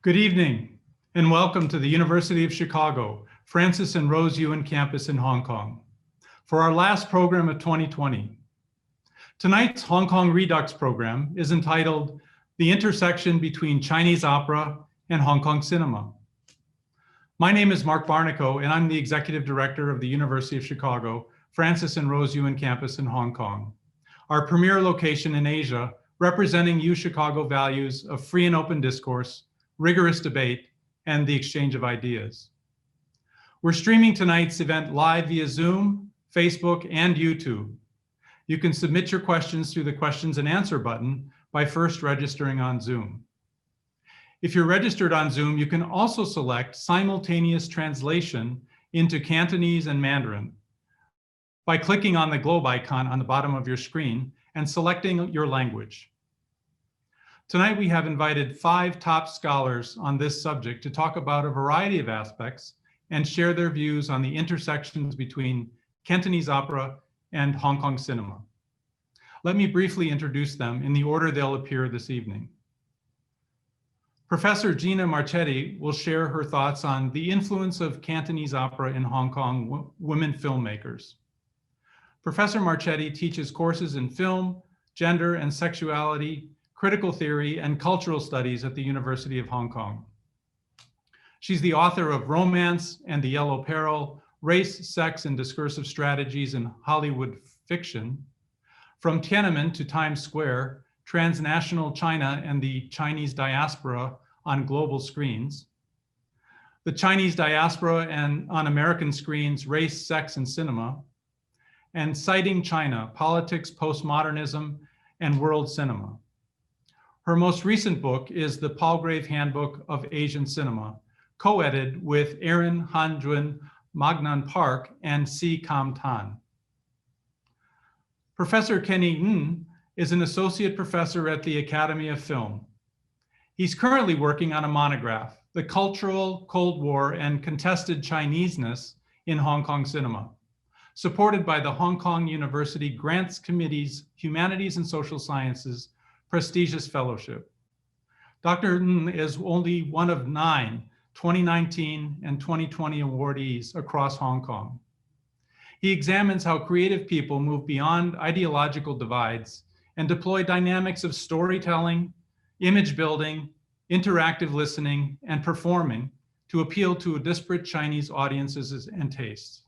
Good evening, and welcome to the University of Chicago, Francis and Rose Yuen campus in Hong Kong, for our last program of 2020. Tonight's Hong Kong Redux program is entitled The Intersection Between Chinese Opera and Hong Kong Cinema. My name is Mark Barnico, and I'm the Executive Director of the University of Chicago, Francis and Rose Yuen campus in Hong Kong, our premier location in Asia, representing UChicago values of free and open discourse, rigorous debate, and the exchange of ideas. We're streaming tonight's event live via Zoom, Facebook, and YouTube. You can submit your questions through the questions and answer button by first registering on Zoom. If you're registered on Zoom, you can also select simultaneous translation into Cantonese and Mandarin by clicking on the globe icon on the bottom of your screen and selecting your language. Tonight, we have invited 5 top scholars on this subject to talk about a variety of aspects and share their views on the intersections between Cantonese opera and Hong Kong cinema. Let me briefly introduce them in the order they'll appear this evening. Professor Gina Marchetti will share her thoughts on the influence of Cantonese opera in Hong Kong women filmmakers. Professor Marchetti teaches courses in film, gender and sexuality, critical theory, and cultural studies at the University of Hong Kong. She's the author of Romance and the Yellow Peril, Race, Sex, and Discursive Strategies in Hollywood Fiction, From Tiananmen to Times Square, Transnational China and the Chinese Diaspora on Global Screens, The Chinese Diaspora and on American Screens, Race, Sex, and Cinema, and Citing China, Politics, Postmodernism, and World Cinema. Her most recent book is the Paulgrave Handbook of Asian Cinema, co-edited with Aaron Hanjun Magnan Park and C. Kam Tan. Professor Kenny Ng is an associate professor at the Academy of Film. He's currently working on a monograph, The Cultural Cold War and Contested Chineseness in Hong Kong Cinema, supported by the Hong Kong University Grants Committee's Humanities and Social Sciences prestigious fellowship. Dr. Ng is only one of 9 2019 and 2020 awardees across Hong Kong. He examines how creative people move beyond ideological divides and deploy dynamics of storytelling, image building, interactive listening, and performing to appeal to disparate Chinese audiences and tastes.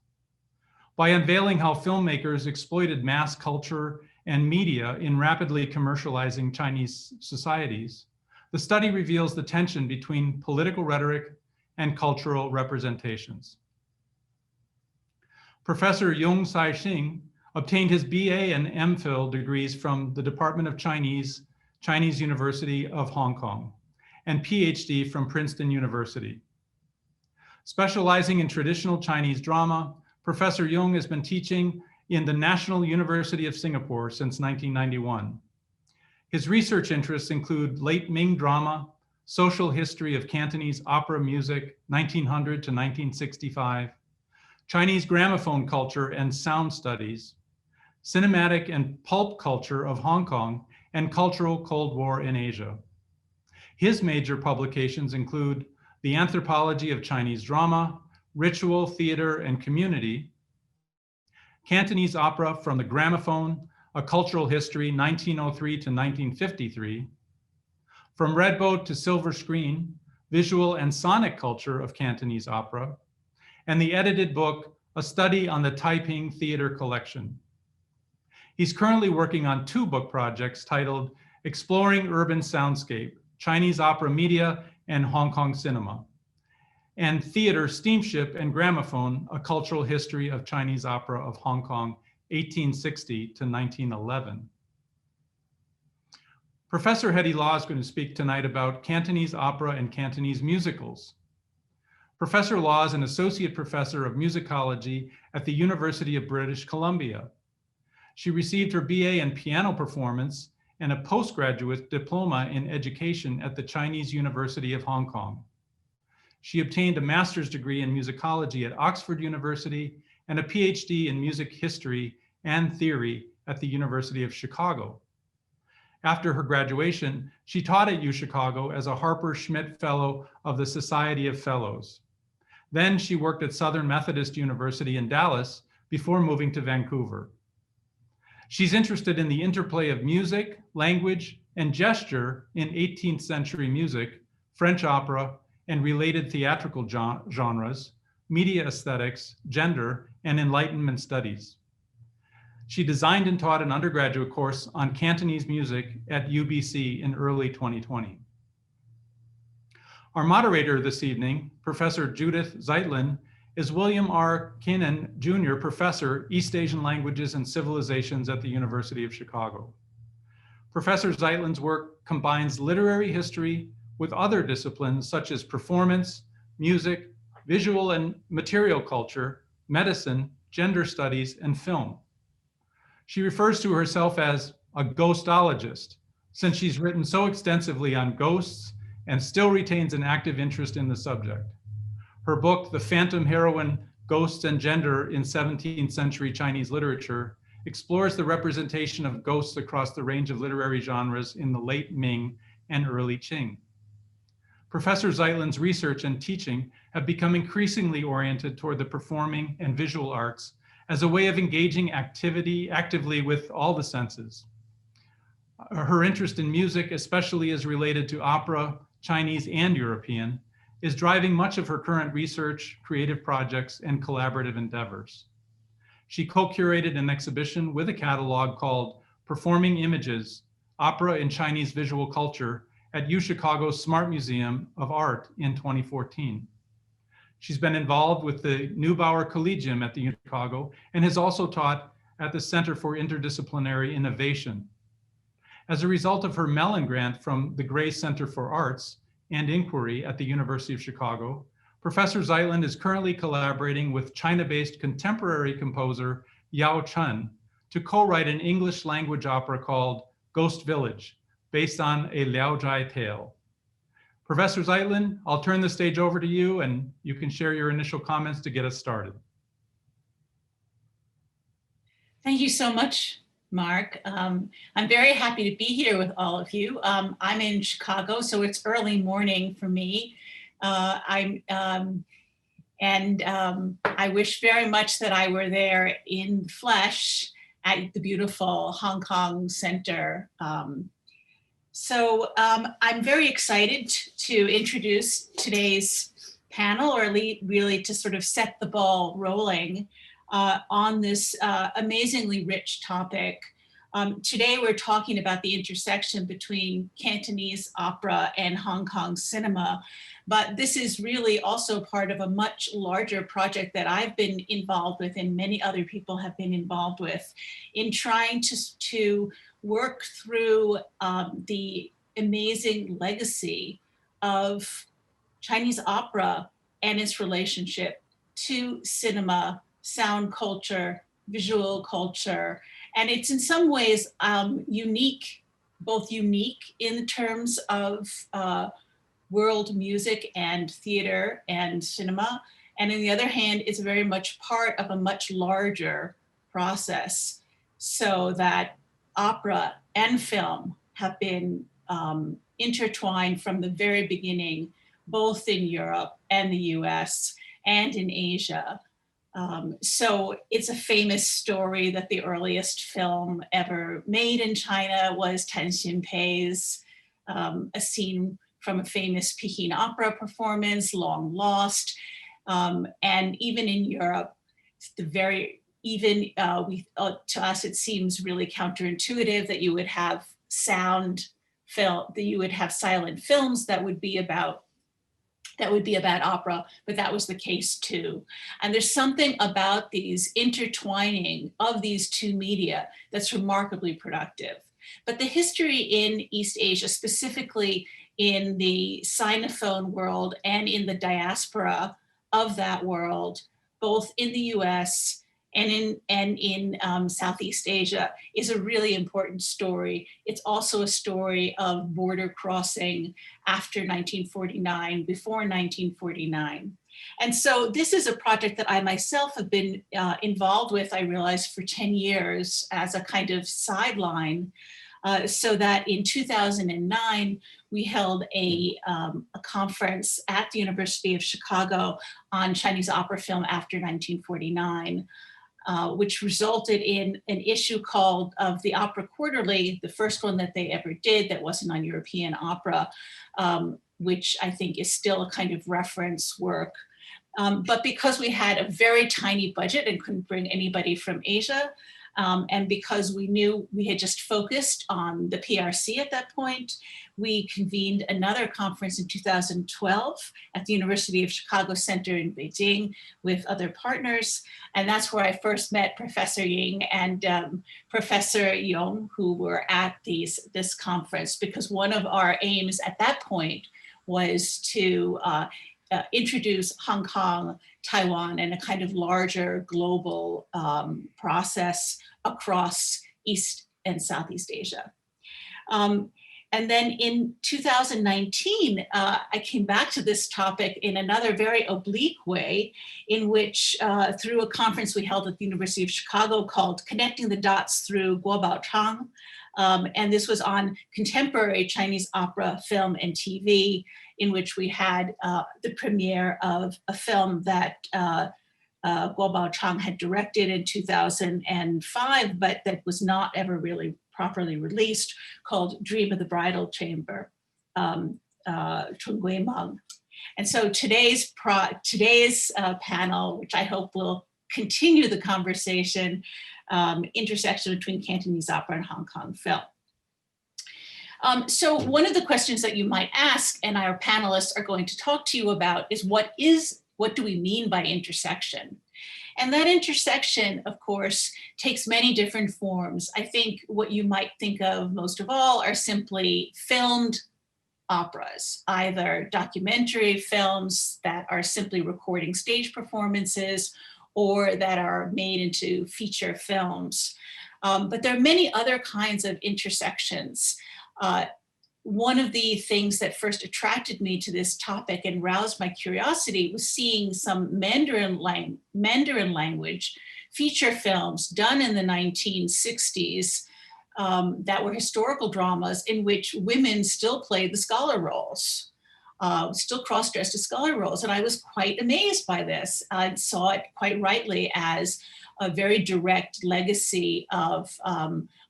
By unveiling how filmmakers exploited mass culture and media in rapidly commercializing Chinese societies, the study reveals the tension between political rhetoric and cultural representations. Professor Yung Sai-Shing obtained his BA and MPhil degrees from the Department of Chinese University of Hong Kong, and PhD from Princeton University. Specializing in traditional Chinese drama, Professor Yung has been teaching in the National University of Singapore since 1991. His research interests include late Ming drama, social history of Cantonese opera music, 1900 to 1965, Chinese gramophone culture and sound studies, cinematic and pulp culture of Hong Kong, and cultural Cold War in Asia. His major publications include The Anthropology of Chinese Drama, Ritual, Theater, and Community, Cantonese Opera from the Gramophone, A Cultural History, 1903 to 1953, From Red Boat to Silver Screen, Visual and Sonic Culture of Cantonese Opera, and the edited book, A Study on the Taiping Theater Collection. He's currently working on 2 book projects titled Exploring Urban Soundscape, Chinese Opera Media and Hong Kong Cinema, and Theater, Steamship, and Gramophone, A Cultural History of Chinese Opera of Hong Kong, 1860 to 1911. Professor Hedy Law is going to speak tonight about Cantonese opera and Cantonese musicals. Professor Law is an associate professor of musicology at the University of British Columbia. She received her BA in piano performance and a postgraduate diploma in education at the Chinese University of Hong Kong. She obtained a master's degree in musicology at Oxford University and a PhD in music history and theory at the University of Chicago. After her graduation, she taught at UChicago as a Harper Schmidt Fellow of the Society of Fellows. Then she worked at Southern Methodist University in Dallas before moving to Vancouver. She's interested in the interplay of music, language, and gesture in 18th century music, French opera, and related theatrical genres, media aesthetics, gender, and Enlightenment studies. She designed and taught an undergraduate course on Cantonese music at UBC in early 2020. Our moderator this evening, Professor Judith Zeitlin, is William R. Cannon, Jr., Professor, East Asian Languages and Civilizations at the University of Chicago. Professor Zeitlin's work combines literary history with other disciplines such as performance, music, visual and material culture, medicine, gender studies, and film. She refers to herself as a ghostologist, since she's written so extensively on ghosts and still retains an active interest in the subject. Her book, The Phantom Heroine, Ghosts and Gender in 17th Century Chinese Literature, explores the representation of ghosts across the range of literary genres in the late Ming and early Qing. Professor Zeitlin's research and teaching have become increasingly oriented toward the performing and visual arts as a way of engaging actively with all the senses. Her interest in music, especially as related to opera, Chinese and European, is driving much of her current research, creative projects, and collaborative endeavors. She co-curated an exhibition with a catalog called Performing Images, Opera in Chinese Visual Culture at UChicago's Smart Museum of Art in 2014. She's been involved with the Neubauer Collegium at the UChicago and has also taught at the Center for Interdisciplinary Innovation. As a result of her Mellon grant from the Gray Center for Arts and Inquiry at the University of Chicago, Professor Zeitlin is currently collaborating with China-based contemporary composer Yao Chen to co-write an English language opera called Ghost Village, based on a Liaozhai tale. Professor Zeitlin, I'll turn the stage over to you and you can share your initial comments to get us started. Thank you so much, Mark. I'm very happy to be here with all of you. I'm in Chicago, so it's early morning for me. I wish very much that I were there in the flesh at the beautiful Hong Kong Center. I'm very excited to introduce today's panel, or really to sort of set the ball rolling on this amazingly rich topic. Today we're talking about the intersection between Cantonese opera and Hong Kong cinema, but this is really also part of a much larger project that I've been involved with and many other people have been involved with in trying to work through the amazing legacy of Chinese opera and its relationship to cinema, sound culture, visual culture. And it's in some ways unique, both unique in terms of world music and theater and cinema. And on the other hand, it's very much part of a much larger process, so that opera and film have been intertwined from the very beginning, both in Europe and the US and in Asia. So it's a famous story that the earliest film ever made in China was Tan Xin Pei's, a scene from a famous Peking opera performance, long lost. And even in Europe, to us, it seems really counterintuitive that you would have silent films that would be about opera, but that was the case too. And there's something about these intertwining of these two media that's remarkably productive. But the history in East Asia, specifically in the Sinophone world and in the diaspora of that world, both in the US and in Southeast Asia, is a really important story. It's also a story of border crossing after 1949, before 1949. And so this is a project that I myself have been involved with, I realized, for 10 years as a kind of sideline. so that in 2009, we held a conference at the University of Chicago on Chinese opera film after 1949, which resulted in an issue called of the Opera Quarterly, the first one that they ever did that wasn't on European opera, which I think is still a kind of reference work. But because we had a very tiny budget and couldn't bring anybody from Asia, and because we knew we had just focused on the PRC at that point, we convened another conference in 2012 at the University of Chicago Center in Beijing with other partners. And that's where I first met Professor Ying and Professor Yong, who were at this conference, because one of our aims at that point was to introduce Hong Kong, Taiwan, and a kind of larger global process across East and Southeast Asia. And then in 2019, I came back to this topic in another very oblique way, in which through a conference we held at the University of Chicago called Connecting the Dots Through Guobao Chang. And this was on contemporary Chinese opera, film, and TV, in which we had the premiere of a film that Guobao Chang had directed in 2005, but that was not ever really properly released, called Dream of the Bridal Chamber, Chun Gui Meng. And so today's panel, which I hope will continue the conversation, intersection between Cantonese opera and Hong Kong film. So one of the questions that you might ask, and our panelists are going to talk to you about, is what do we mean by intersection? And that intersection, of course, takes many different forms. I think what you might think of most of all are simply filmed operas, either documentary films that are simply recording stage performances or that are made into feature films. But there are many other kinds of intersections. One of the things that first attracted me to this topic and roused my curiosity was seeing some Mandarin language feature films done in the 1960s that were historical dramas in which women still played the scholar roles, still cross-dressed as scholar roles. And I was quite amazed by this. I saw it quite rightly as a very direct legacy of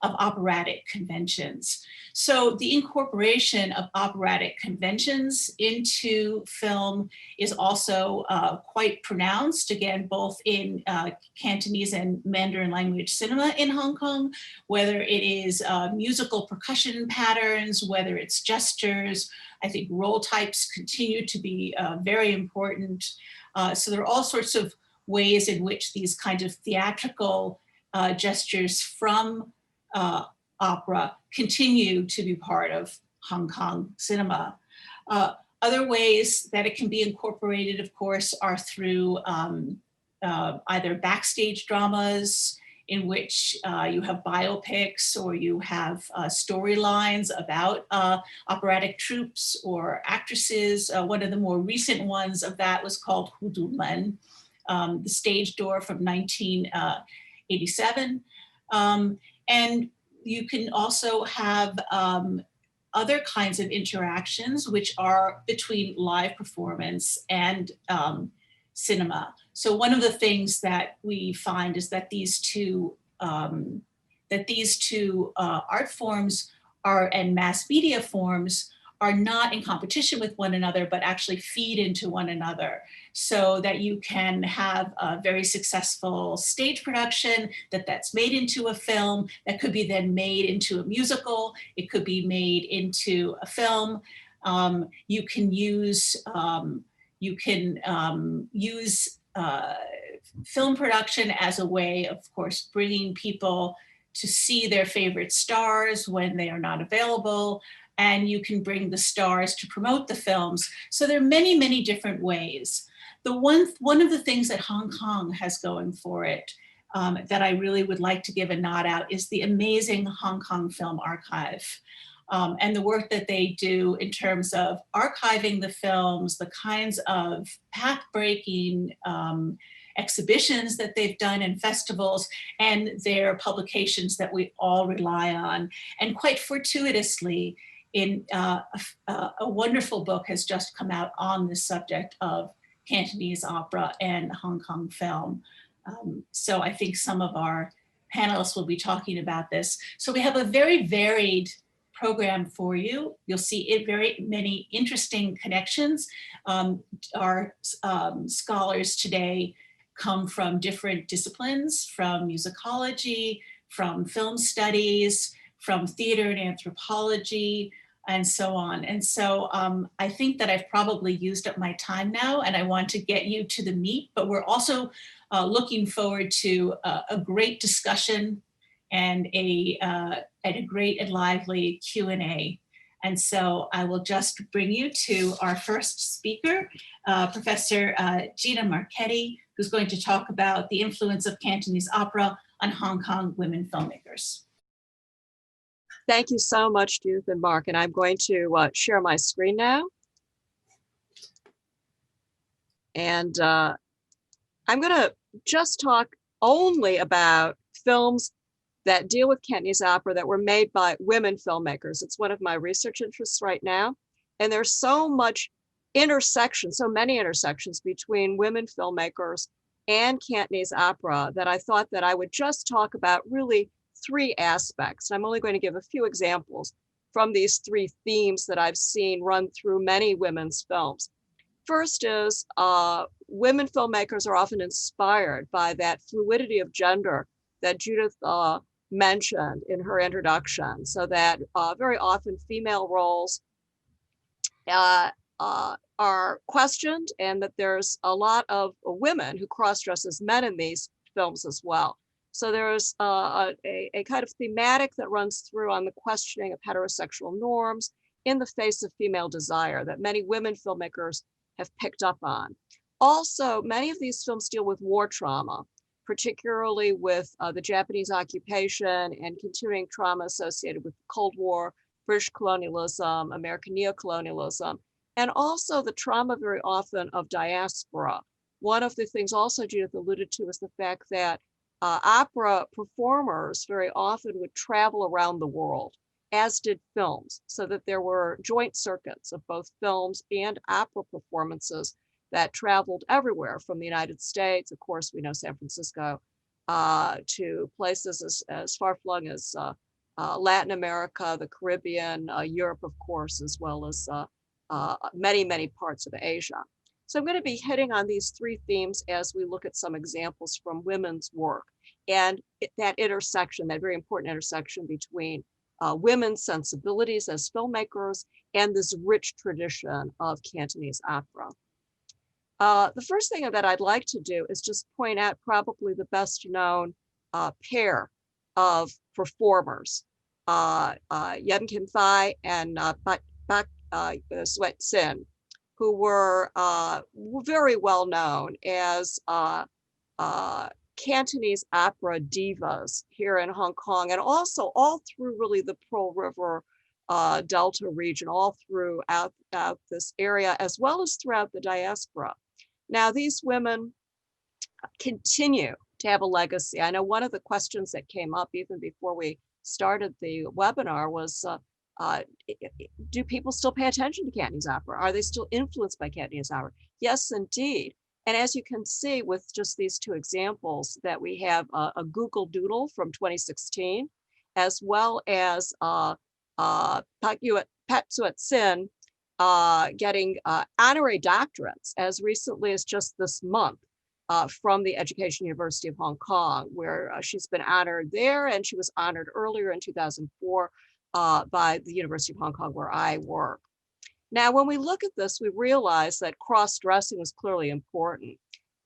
operatic conventions. So the incorporation of operatic conventions into film is also quite pronounced, again, both in Cantonese and Mandarin language cinema in Hong Kong, whether it is musical percussion patterns, whether it's gestures. I think role types continue to be very important. So there are all sorts of ways in which these kinds of theatrical gestures from opera continue to be part of Hong Kong cinema. Other ways that it can be incorporated, of course, are through either backstage dramas in which you have biopics or you have storylines about operatic troupes or actresses. One of the more recent ones of that was called Hu Du Men, the Stage Door from 1987. And you can also have other kinds of interactions which are between live performance and cinema. So one of the things that we find is that these two art forms and mass media forms are not in competition with one another, but actually feed into one another, so that you can have a very successful stage production that's made into a film, that could be then made into a musical, it could be made into a film. You can use film production as a way, of course, bringing people to see their favorite stars when they are not available, and you can bring the stars to promote the films. So there are many, many different ways. One of the things that Hong Kong has going for it that I really would like to give a nod out is the amazing Hong Kong Film Archive. And the work that they do in terms of archiving the films, the kinds of path-breaking exhibitions that they've done and festivals, and their publications that we all rely on. And quite fortuitously, a wonderful book has just come out on the subject of Cantonese opera and Hong Kong film. So I think some of our panelists will be talking about this. So we have a very varied program for you. You'll see very many interesting connections. Our scholars today come from different disciplines, from musicology, from film studies, from theater and anthropology, and so on. And so I think that I've probably used up my time now, and I want to get you to the meat, but we're also looking forward to a great discussion and a great and lively Q&A. And so I will just bring you to our first speaker, Professor Gina Marchetti, who's going to talk about the influence of Cantonese opera on Hong Kong women filmmakers. Thank you so much, Judith and Mark. And I'm going to share my screen now. And I'm going to just talk only about films that deal with Cantonese opera that were made by women filmmakers. It's one of my research interests right now. And there's so much intersection, so many intersections between women filmmakers and Cantonese opera that I thought that I would just talk about really three aspects. I'm only going to give a few examples from these three themes that I've seen run through many women's films. First is women filmmakers are often inspired by that fluidity of gender that Judith mentioned in her introduction, so that very often female roles are questioned, and that there's a lot of women who cross-dress as men in these films as well. So there's a kind of thematic that runs through on the questioning of heterosexual norms in the face of female desire that many women filmmakers have picked up on. Also, many of these films deal with war trauma, particularly with the Japanese occupation and continuing trauma associated with the Cold War, British colonialism, American neocolonialism, and also the trauma very often of diaspora. One of the things also Judith alluded to is the fact that opera performers very often would travel around the world, as did films, so that there were joint circuits of both films and opera performances that traveled everywhere from the United States, of course, we know San Francisco, to places as far-flung as Latin America, the Caribbean, Europe, of course, as well as many, many parts of Asia. So I'm going to be hitting on these three themes as we look at some examples from women's work and that intersection, that very important intersection between women's sensibilities as filmmakers and this rich tradition of Cantonese opera. The first thing that I'd like to do is just point out probably the best known pair of performers, Yem Kim Phai and Bak Sweat Sin, who were very well known as Cantonese opera divas here in Hong Kong, and also all through really the Pearl River Delta region, all throughout this area, as well as throughout the diaspora. Now, these women continue to have a legacy. I know one of the questions that came up even before we started the webinar was, do people still pay attention to Cantonese opera? Are they still influenced by Cantonese opera? Yes, indeed. And as you can see with just these two examples, that we have a Google Doodle from 2016, as well as Pat Suat Sin getting honorary doctorates as recently as just this month from the Education University of Hong Kong, where she's been honored there, and she was honored earlier in 2004 by the University of Hong Kong, where I work. Now, when we look at this, we realize that cross-dressing is clearly important.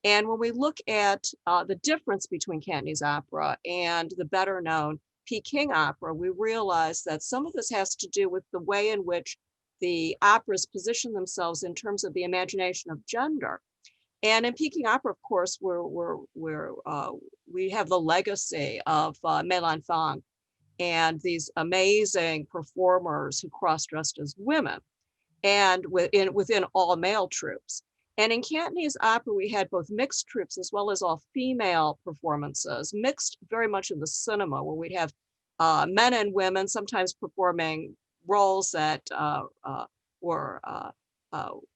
And when we look at the difference between Cantonese opera and the better known Peking opera, we realize that some of this has to do with the way in which the operas position themselves in terms of the imagination of gender. And in Peking opera, of course, we have the legacy of Mei Lan Fang and these amazing performers who cross-dressed as women, and within all male troupes. And in Cantonese opera, we had both mixed troupes as well as all female performances, mixed very much in the cinema, where we'd have men and women sometimes performing roles that were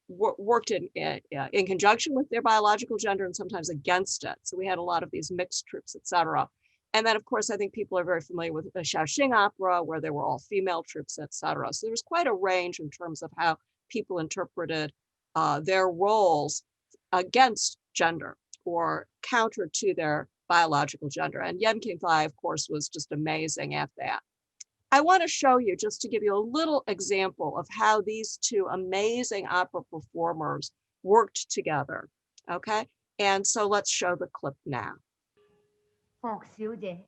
worked in conjunction with their biological gender and sometimes against it. So we had a lot of these mixed troupes, etc. And then, of course, I think people are very familiar with the Shaoxing opera, where they were all female troupes, etc. So there was quite a range in terms of how people interpreted their roles against gender or counter to their biological gender. And Yem King Thai, of course, was just amazing at that. I want to show you, just to give you a little example of how these two amazing opera performers worked together. Okay, and so let's show the clip now. 霍小姐。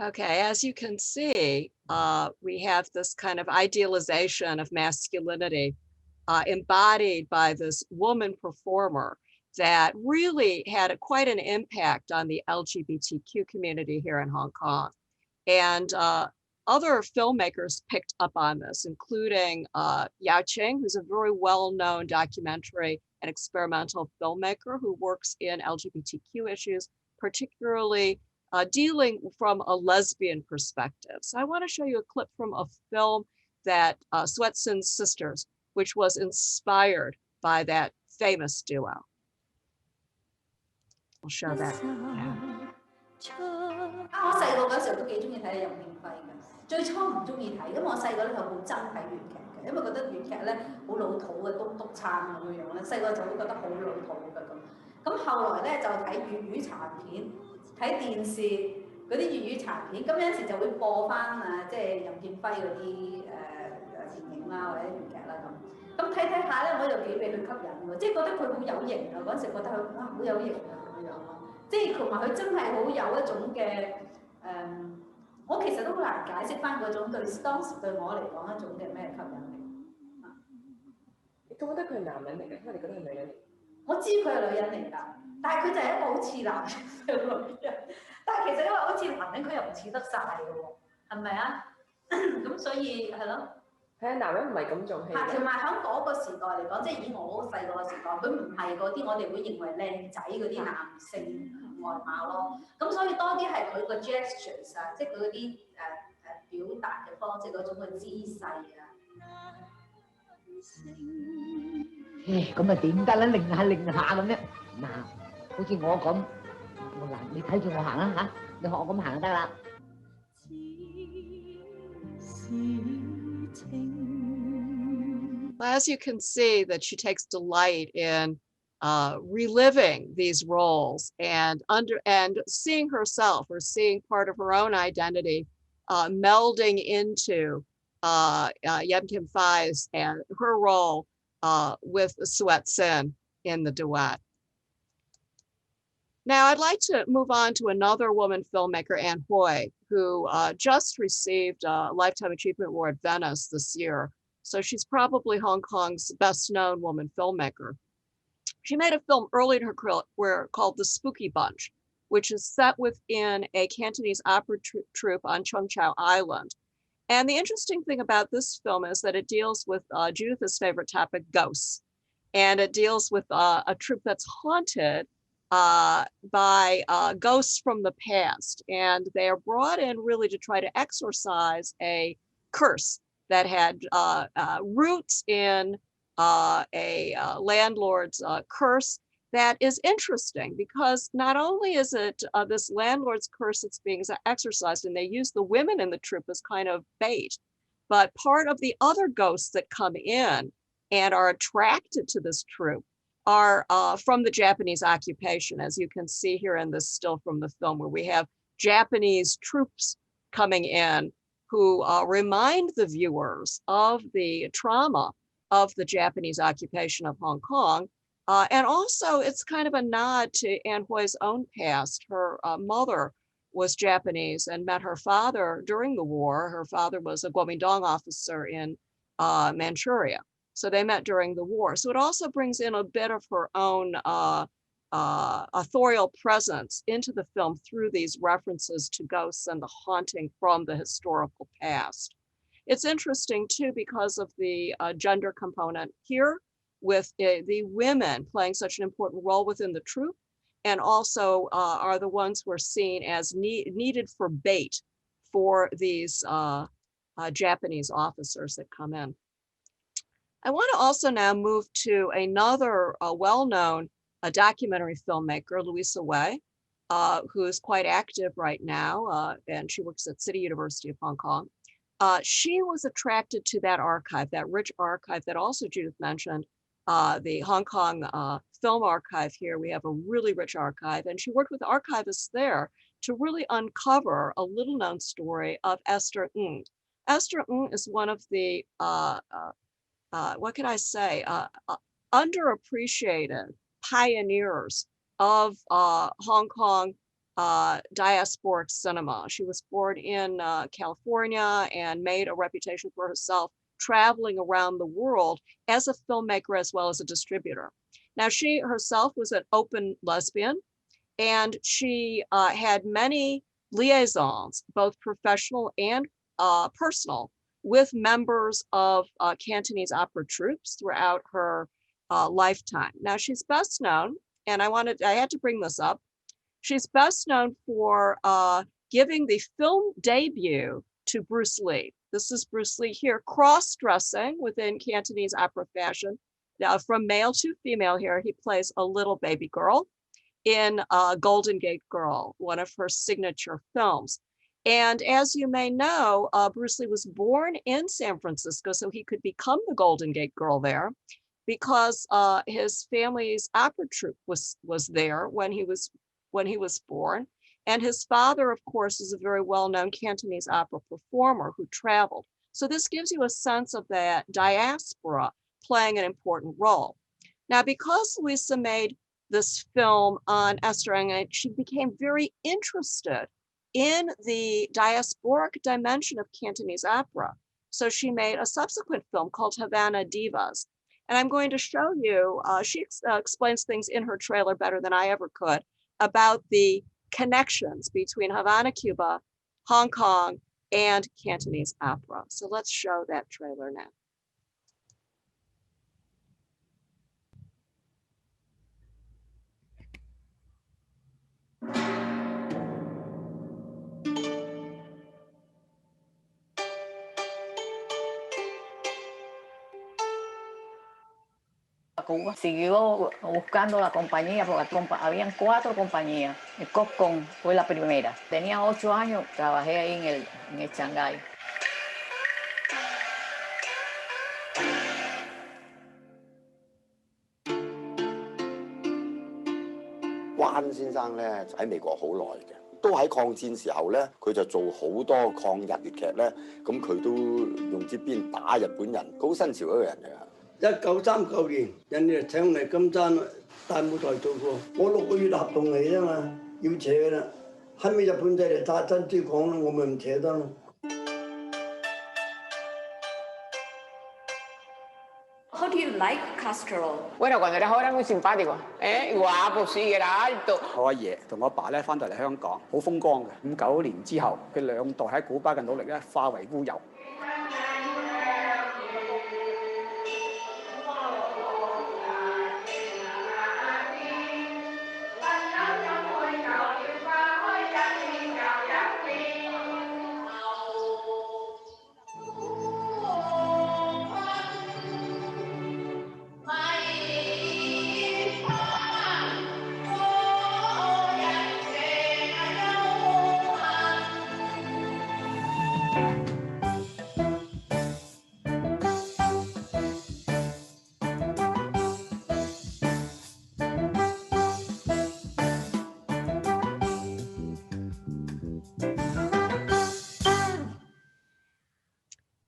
Okay, as you can see, we have this kind of idealization of masculinity embodied by this woman performer that really had quite an impact on the LGBTQ community here in Hong Kong. And other filmmakers picked up on this, including Yao Ching, who's a very well-known documentary and experimental filmmaker who works in LGBTQ issues, particularly dealing from a lesbian perspective. So I want to show you a clip from a film that Swetsin's Sisters, which was inspired by that famous duo. We'll show that now. 我細個嗰時候都幾中意睇任劍輝嘅，最初唔中意睇，因為我細個咧係好憎睇粵劇嘅，因為覺得粵劇咧好老土嘅，篤篤撐咁樣樣咧，細個就會覺得好老土嘅咁。咁後來咧就睇粵語殘片，睇電視嗰啲粵語殘片，咁有陣時就會播翻即係任劍輝嗰啲電影啦或者粵劇啦咁。咁睇下咧，我又幾俾佢吸引喎，即係覺得佢好有型啊！嗰陣時覺得佢哇好有型啊咁樣咯。 即係同埋佢真係好有一種嘅我其實都好難解釋翻嗰種對當時對我嚟講一種嘅咩吸引力。你覺得佢係男人嚟嘅，因為你覺得係女人嚟？我知佢係女人嚟㗎，但係佢就係一個好似男嘅女人，但係其實因為好似男人，佢又唔似得晒嘅喎，係咪啊？咁所以係咯。 係啊，男人唔係咁做戲。同埋喺嗰個時代嚟講，即係以我細個嘅時代，佢唔係嗰啲我哋會認為靚仔嗰啲男性外貌咯。咁所以多啲係佢個 gestures 啊，即係佢嗰啲表達嘅方式嗰種嘅姿勢啊。咁啊點得咧？擰下咁樣，嗱，好似我咁，嗱，你睇住我行啦嚇，你學我咁行就得啦。 As you can see, that she takes delight in reliving these roles and seeing herself or seeing part of her own identity melding into Yem Kim Phai's and her role with Suet Sin in the duet. Now, I'd like to move on to another woman filmmaker, Anne Hui, who just received a Lifetime Achievement Award at Venice this year. So she's probably Hong Kong's best known woman filmmaker. She made a film early in her career called The Spooky Bunch, which is set within a Cantonese opera troupe on Chung Chau Island. And the interesting thing about this film is that it deals with Judith's favorite topic, ghosts. And it deals with a troupe that's haunted by ghosts from the past. And they are brought in really to try to exorcise a curse that had roots in a landlord's curse. That is interesting because not only is it this landlord's curse that's being exorcised, and they use the women in the troupe as kind of bait, but part of the other ghosts that come in and are attracted to this troupe are from the Japanese occupation, as you can see here in this still from the film, where we have Japanese troops coming in who remind the viewers of the trauma of the Japanese occupation of Hong Kong. And also, it's kind of a nod to Anne Hui's own past. Her mother was Japanese and met her father during the war. Her father was a Kuomintang officer in Manchuria. So they met during the war. So it also brings in a bit of her own authorial presence into the film through these references to ghosts and the haunting from the historical past. It's interesting too because of the gender component here, with the women playing such an important role within the troupe, and also are the ones who are seen as needed for bait for these Japanese officers that come in. I want to also now move to another well-known documentary filmmaker, Louisa Wei, who is quite active right now, and she works at City University of Hong Kong. She was attracted to that archive, that rich archive that also Judith mentioned, the Hong Kong Film Archive here. We have a really rich archive, and she worked with archivists there to really uncover a little known story of Esther Ng. Esther Ng is one of the, what can I say, underappreciated pioneers of Hong Kong diasporic cinema. She was born in California and made a reputation for herself traveling around the world as a filmmaker as well as a distributor. Now, she herself was an open lesbian, and she had many liaisons, both professional and personal, with members of Cantonese opera troupes throughout her lifetime. Now, she's best known, and I had to bring this up, she's best known for giving the film debut to Bruce Lee. This is Bruce Lee here, cross-dressing within Cantonese opera fashion. Now, from male to female here, he plays a little baby girl in Golden Gate Girl, one of her signature films. And as you may know, Bruce Lee was born in San Francisco, so he could become the Golden Gate Girl there because his family's opera troupe was there when he was born. And his father, of course, is a very well-known Cantonese opera performer who traveled. So this gives you a sense of that diaspora playing an important role. Now, because Louisa made this film on Esther Ng, she became very interested in the diasporic dimension of Cantonese opera. So she made a subsequent film called Havana Divas. And I'm going to show you, she explains things in her trailer better than I ever could about the connections between Havana, Cuba, Hong Kong, and Cantonese opera. So let's show that trailer now. Cuba siguió buscando la compañía porque habían 4 compañías. El Copcom fue la primera. Tenía 8 años, trabajé ahí en el Shanghái. 關先生咧喺美國好耐嘅，都喺抗戰時候咧，佢就做好多抗日粵劇咧，咁佢都用支鞭打日本人，好新潮一個人嚟㗎。1939年，人哋請嚟金山大舞台做過，我6個月合同嚟啫嘛，要扯啦。後尾日本仔嚟打珍珠港啦，我咪唔扯得咯。How do you like Castro? Bueno, cuando era joven era muy simpático, guapo, sí, era alto. 我阿爺同我爸咧翻到嚟香港，好風光嘅。59年之後，佢兩代喺古巴嘅努力咧化為烏有。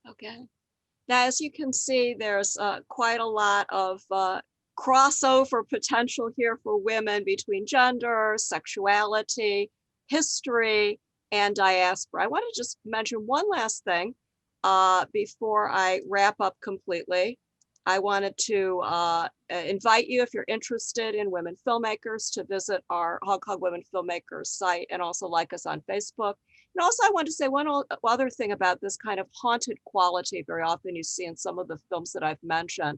Okay. Now, as you can see, there's quite a lot of crossover potential here for women between gender, sexuality, history, and diaspora. I want to just mention one last thing before I wrap up completely. I wanted to invite you, if you're interested in women filmmakers, to visit our Hong Kong Women Filmmakers site and also like us on Facebook. And also I want to say one other thing about this kind of haunted quality very often you see in some of the films that I've mentioned.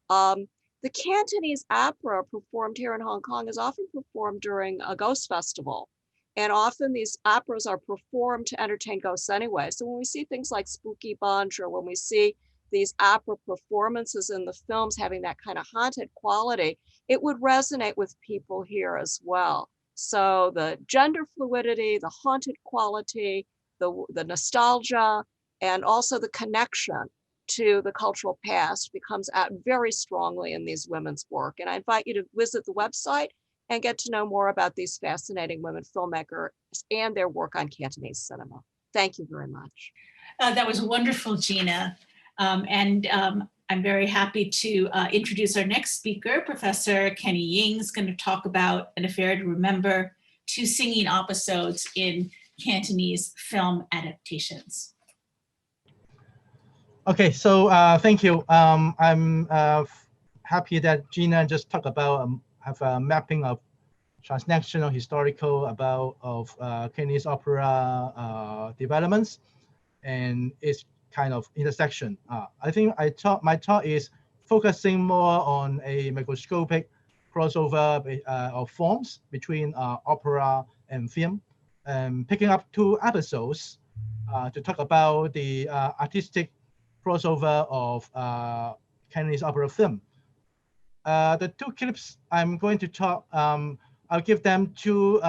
The Cantonese Opera performed here in Hong Kong is often performed during a ghost festival. And often these operas are performed to entertain ghosts anyway. So when we see things like Spooky Bunch, or when we see these opera performances in the films having that kind of haunted quality, it would resonate with people here as well. So the gender fluidity, the haunted quality, the nostalgia, and also the connection to the cultural past becomes out very strongly in these women's work. And I invite you to visit the website and get to know more about these fascinating women filmmakers and their work on Cantonese cinema. Thank you very much. That was wonderful, Gina. I'm very happy to introduce our next speaker. Professor Kenny Ying is going to talk about An Affair to Remember, 2 singing episodes in Cantonese film adaptations. Okay, so thank you. I'm happy that Gina just talked about have a mapping of transnational historical of Cantonese opera developments, and its kind of intersection. I think my talk is focusing more on a microscopic crossover of forms between opera and film, and picking up 2 episodes to talk about the artistic crossover of Cantonese opera film. The 2 clips I'm going to talk, I'll give them 2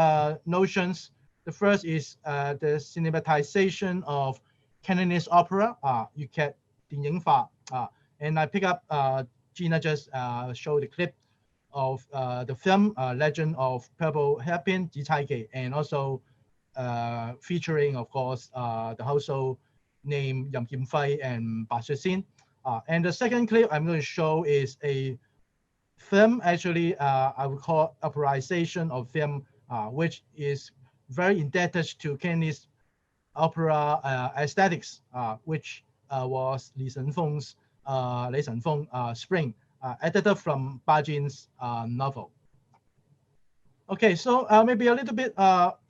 notions. The first is the cinematization of Cantonese opera, 粵劇電影化, and I pick up Gina just showed the clip of the film Legend of Purple Hairpin, 紫釵記, and also featuring, of course, the household name任劍輝and 白雪仙. And the second clip I'm going to show is a film, actually, I would call operization of film, which is very indebted to Cantonese opera aesthetics, which was Li Shenfeng's Spring, edited from Ba Jin's novel. Okay, so maybe a little bit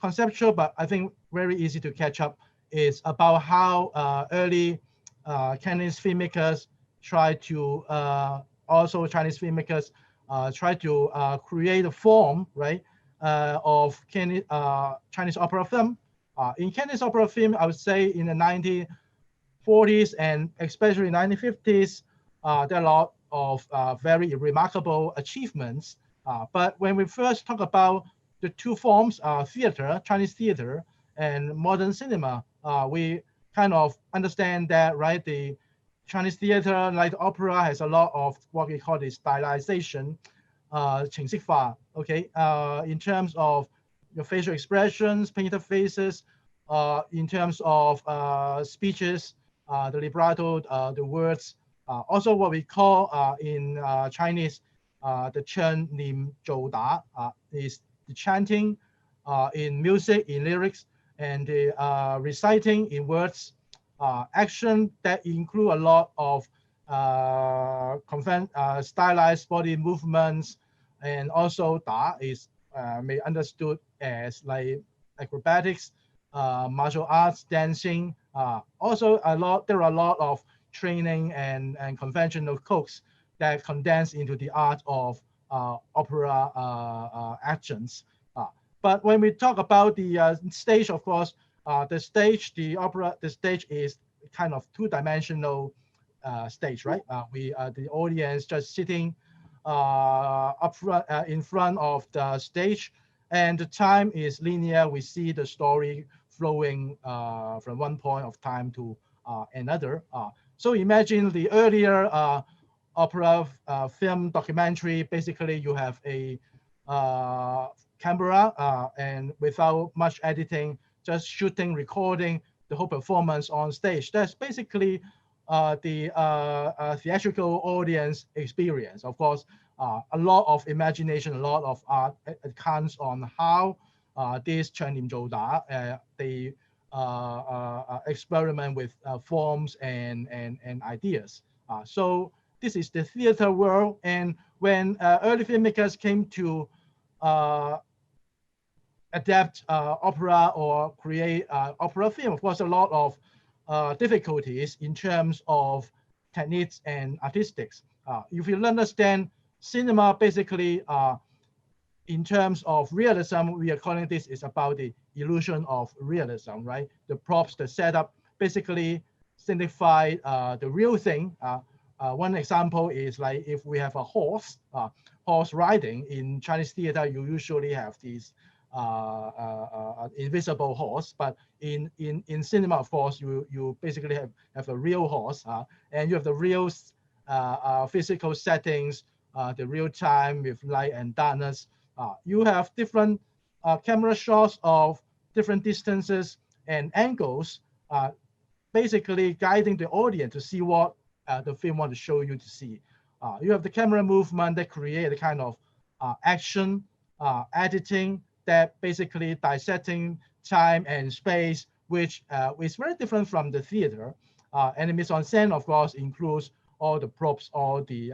conceptual, but I think very easy to catch up, is about how early Cantonese filmmakers try to, also Chinese filmmakers try to create a form, right, of Chinese opera film. In Cantonese opera film, I would say in the 1940s and especially 1950s, there are a lot of very remarkable achievements. But when we first talk about the 2 forms, theater, Chinese theater, and modern cinema, we kind of understand that, right, the Chinese theater, like opera, has a lot of what we call the stylization, 程式化, okay, in terms of your facial expressions, painted faces, in terms of speeches, the libretto, the words, Also what we call in Chinese the Chen Nim Zhou Da is the chanting in music, in lyrics, and the reciting in words, action that include a lot of stylized body movements, and also Da is may understood as like acrobatics, martial arts, dancing. Also there are a lot of training and conventional codes that condense into the art of opera actions. But when we talk about the stage, of course, the stage is kind of two-dimensional stage, right? The audience just sitting up front, in front of the stage, and the time is linear. We see the story flowing from one point of time to another. So imagine the earlier opera film documentary. Basically, you have a camera and without much editing, just shooting, recording the whole performance on stage. That's basically the theatrical audience experience. Of course, a lot of imagination, a lot of art counts on how this Chen Nim Zhou Da, they experiment with forms and ideas. So this is the theater world. And when early filmmakers came to adapt opera or create opera film, of course, a lot of difficulties in terms of techniques and artistics. If you understand cinema, basically, in terms of realism, we are calling this is about the illusion of realism, right? The props, the setup, basically signify the real thing. One example is like if we have a horse riding in Chinese theater, you usually have these invisible horse, but in cinema, of course, you basically have a real horse, and you have the real physical settings, the real time with light and darkness. You have different camera shots of different distances and angles, basically guiding the audience to see what the film wants to show you to see. You have the camera movement that create a kind of action, editing, that basically dissecting time and space, which is very different from the theater. And the mise-en-scène, of course, includes all the props, all the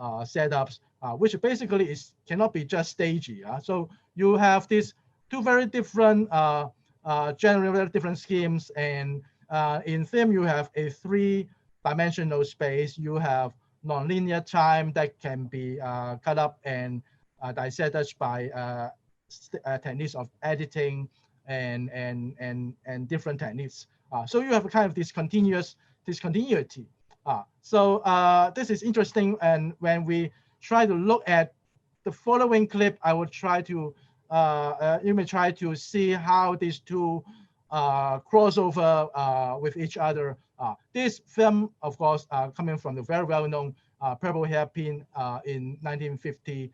setups, which basically cannot be just stagey. So you have these two very different, generally very different schemes. And in film, you have a three-dimensional space. You have non-linear time that can be cut up and dissected by techniques of editing and different techniques. So you have a kind of discontinuity. So this is interesting. And when we try to look at the following clip, I will try to, you may try to see how these two cross over with each other. This film, of course, coming from the very well-known Purple Hairpin in 1959.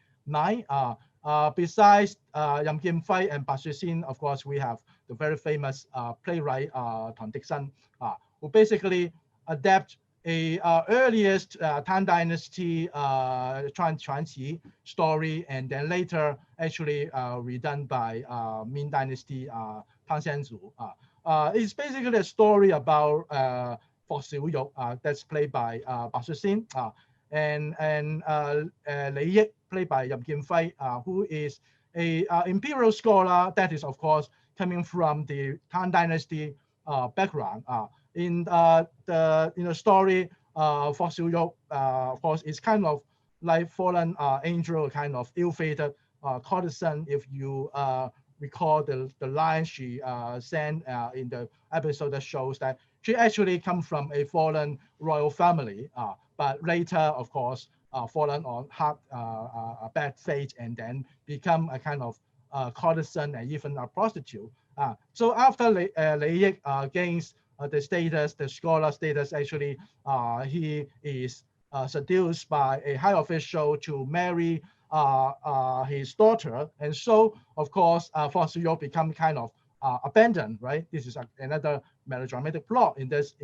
Besides Yam Kim Fai and Ba Xuexin, of course, we have the very famous playwright Tang Dixon, who basically adapt a earliest Tang Dynasty Chuanqi story, and then later actually redone by Ming Dynasty Tang Xianzu. It's basically a story about Fox Xiu Yu, that's played by Ba Xuexin, and Lei Yik, played by Yam Kim Fai, who is a imperial scholar that is, of course, coming from the Tang Dynasty background. In the story, Fox Xiu Yu, of course, is kind of like fallen angel, kind of ill-fated courtesan. If you recall the line she sent in the episode that shows that she actually comes from a fallen royal family, but later, of course, fallen on a bad fate and then become a kind of courtesan and even a prostitute. So after Lei Yik gains the status, the scholar status, actually, he is seduced by a high official to marry his daughter. And so, of course, Fox Xiu Yu become kind of abandoned, right? This is another melodramatic plot in this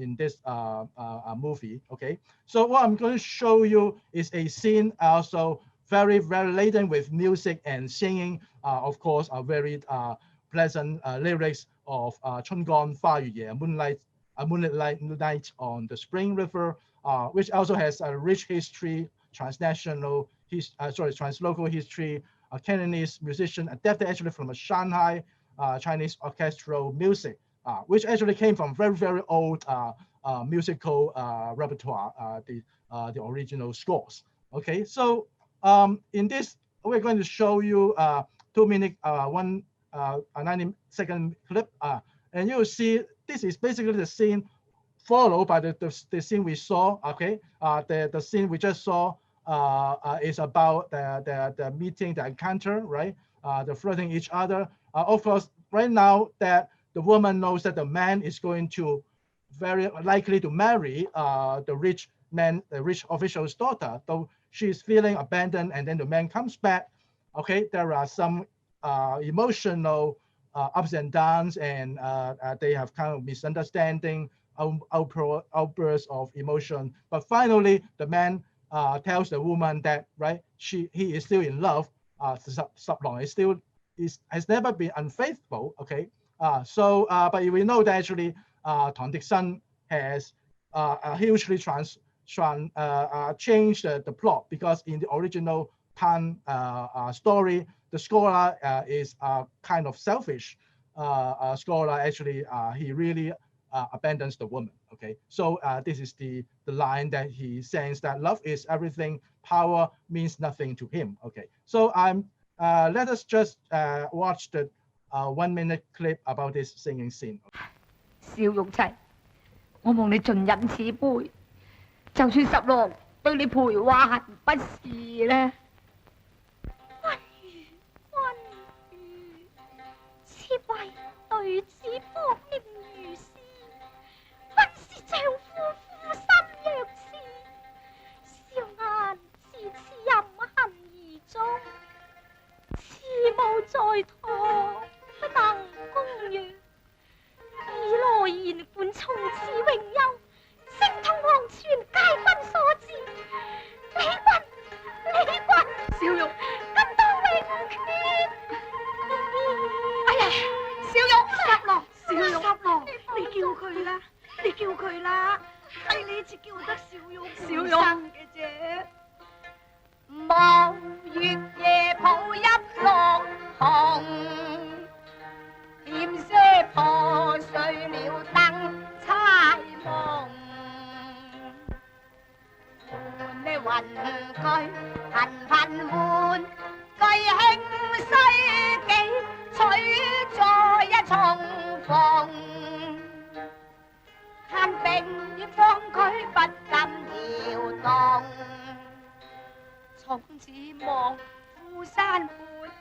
movie. Okay, so what I'm going to show you is a scene also very laden with music and singing. Of course, very pleasant lyrics of 春光花雨夜, moonlight night on the Spring River, which also has a rich history, translocal history. Cantonese musician adapted actually from a Shanghai Chinese orchestral music, which actually came from very old musical repertoire, the original scores. Okay, so in this we're going to show you 2-minute, 90-second clip, and you will see this is basically the scene followed by the scene we saw. Okay, the scene we just saw is about the meeting, the encounter, right? The flirting each other. Of course, right now that the woman knows that the man is going to very likely to marry the rich man, the rich official's daughter, though she's feeling abandoned, and then the man comes back. Okay, there are some emotional ups and downs, and they have kind of misunderstanding, outbursts of emotion. But finally, the man tells the woman that he is still in love. Sublong has never been unfaithful. Okay, but we know that actually Tang Dixon has hugely changed the plot, because in the original Tan story, the scholar is kind of selfish scholar. Actually, he really abandons the woman. Okay, so this is the line that he says, that love is everything, power means nothing to him. Okay, so let us just watch the 1-minute clip about this singing scene. 邵玉齊，我望你盡忍此輩，就算十郎對你培華行不是呢？君如，妾為對子方應如是，不是丈夫負心若是，笑顏自此任恨而終，痴無在堂，不能公養。 以羅言冠從此永休，星通黃泉皆君所致。李君，小玉，今當永決。哎呀，小玉，十郎，你叫佢啦，係你至叫得小玉生嘅啫。望月夜抱一落紅。 點些破碎了燈猜夢，換你雲句頻換句興衰記，取再一重逢。看並已方區不禁搖動，從此望富山畔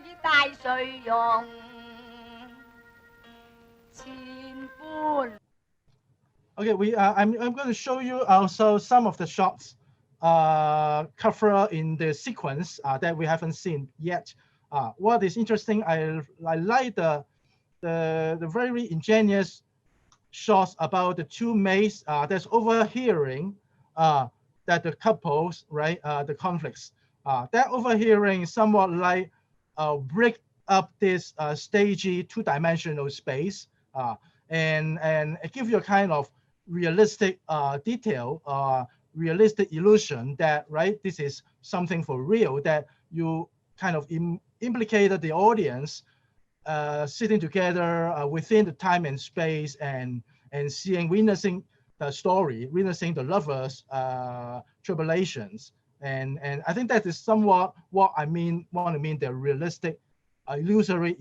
已大誰容。 Okay, I'm going to show you also some of the shots covered in the sequence that we haven't seen yet. What is interesting, I like the very ingenious shots about the two maids that's overhearing that the couples, the conflicts. That overhearing somewhat like break up this stagey two-dimensional space. And give you a kind of realistic detail, realistic illusion that this is something for real, that you kind of implicated the audience sitting together within the time and space, and witnessing the story, witnessing the lovers' tribulations, and I think that is somewhat what I want to mean the realistic, illusory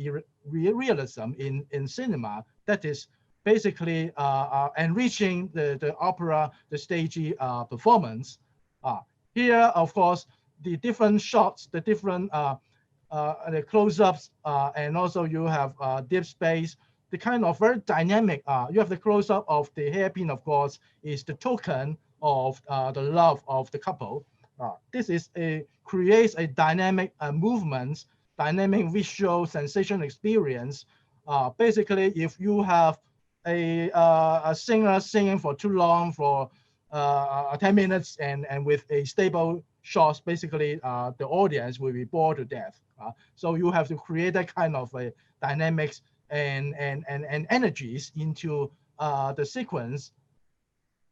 realism in cinema. That is basically enriching the opera, the stagey performance. Here, of course, the different shots, the different the close-ups, and also you have deep space, the kind of very dynamic. You have the close-up of the hairpin, of course, is the token of the love of the couple. This is creates a dynamic movement, dynamic visual sensation experience. Basically, if you have a singer singing for too long, for 10 minutes, and with a stable shots, basically the audience will be bored to death. So you have to create that kind of a dynamics and energies into the sequence.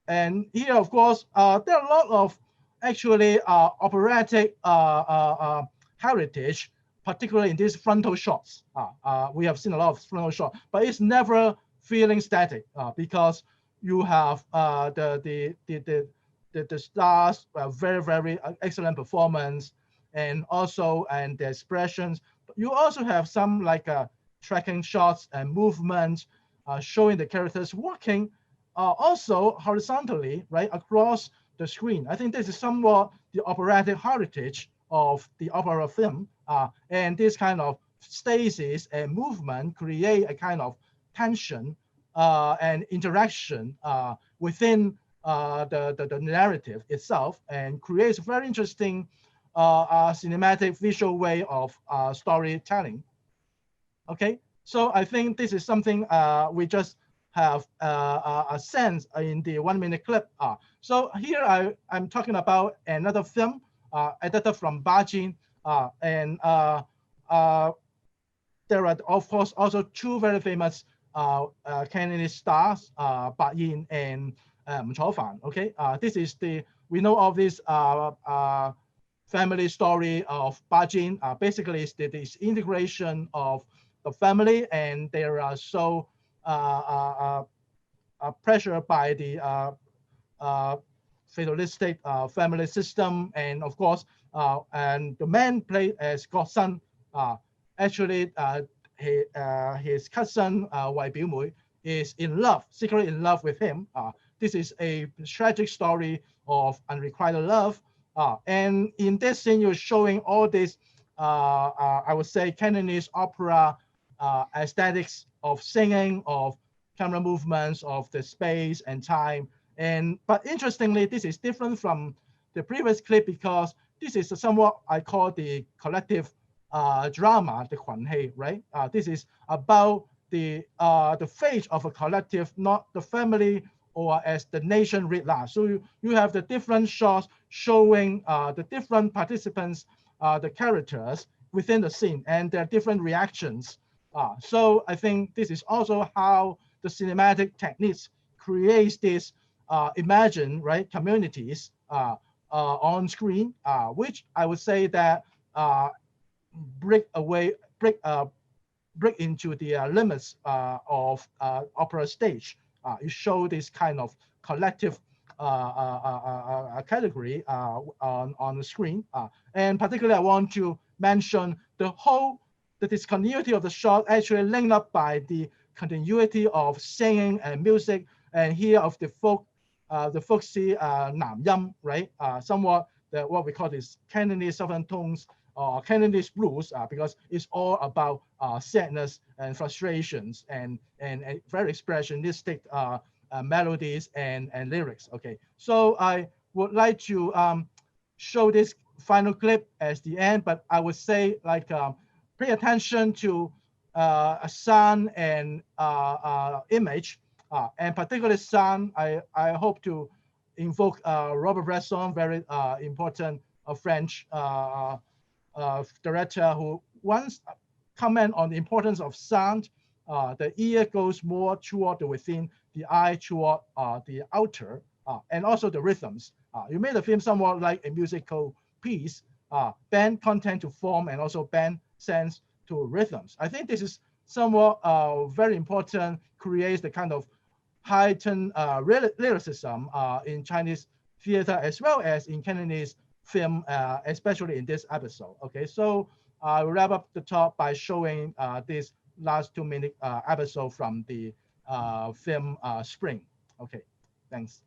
And here, of course, there are a lot of actually operatic heritage, particularly in these frontal shots. We have seen a lot of frontal shots, but it's never feeling static because you have the stars, very, very excellent performance, and also the expressions. You also have some like tracking shots and movement showing the characters walking also horizontally, right, across the screen. I think this is somewhat the operatic heritage of the opera film, and this kind of stasis and movement create a kind of tension and interaction within the narrative itself, and creates a very interesting cinematic visual way of storytelling. Okay, so I think this is something we just have a sense in the 1 minute clip. So here I'm talking about another film adapted from Bajin, and there are of course also two very famous Cantonese stars, Ba Yin and Chao Fan. Okay, this is we know of this family story of Bajin. Basically, it's this integration of the family, and they are so pressured by the fatalistic family system, and of course, and the man played as godson. Actually, his cousin Wai Biu Mui is in love, secretly in love with him. This is a tragic story of unrequited love. And in this scene, you're showing all this, I would say, Cantonese opera aesthetics of singing, of camera movements, of the space and time. But interestingly, this is different from the previous clip because this is somewhat I call the collective drama, the Huanhei, right? This is about the fate of a collective, not the family or as the nation writ large. So you have the different shots showing the different participants, the characters within the scene and their different reactions. So I think this is also how the cinematic techniques creates this imagined, right, communities on screen, which I would say that break into the limits of opera stage. You show this kind of collective category on the screen. And particularly, I want to mention the discontinuity of the shot actually linked up by the continuity of singing and music, and here of the folksy nam yam, right? Somewhat what we call this Cantonese southern tones or Cantonese blues, because it's all about sadness and frustrations and very expressionistic melodies and lyrics. Okay, so I would like to show this final clip as the end, but I would say like pay attention to sound and image, and particularly sound. I hope to invoke Robert Bresson, very important French director, who once comment on the importance of sound. The ear goes more toward the within, the eye toward the outer, and also the rhythms. You made the film somewhat like a musical piece, band content to form and also band sense to rhythms. I think this is somewhat very important, creates the kind of heightened lyricism in Chinese theater as well as in Cantonese film, especially in this episode. Okay, so I will wrap up the talk by showing this last 2 minute episode from the film Spring. Okay, thanks.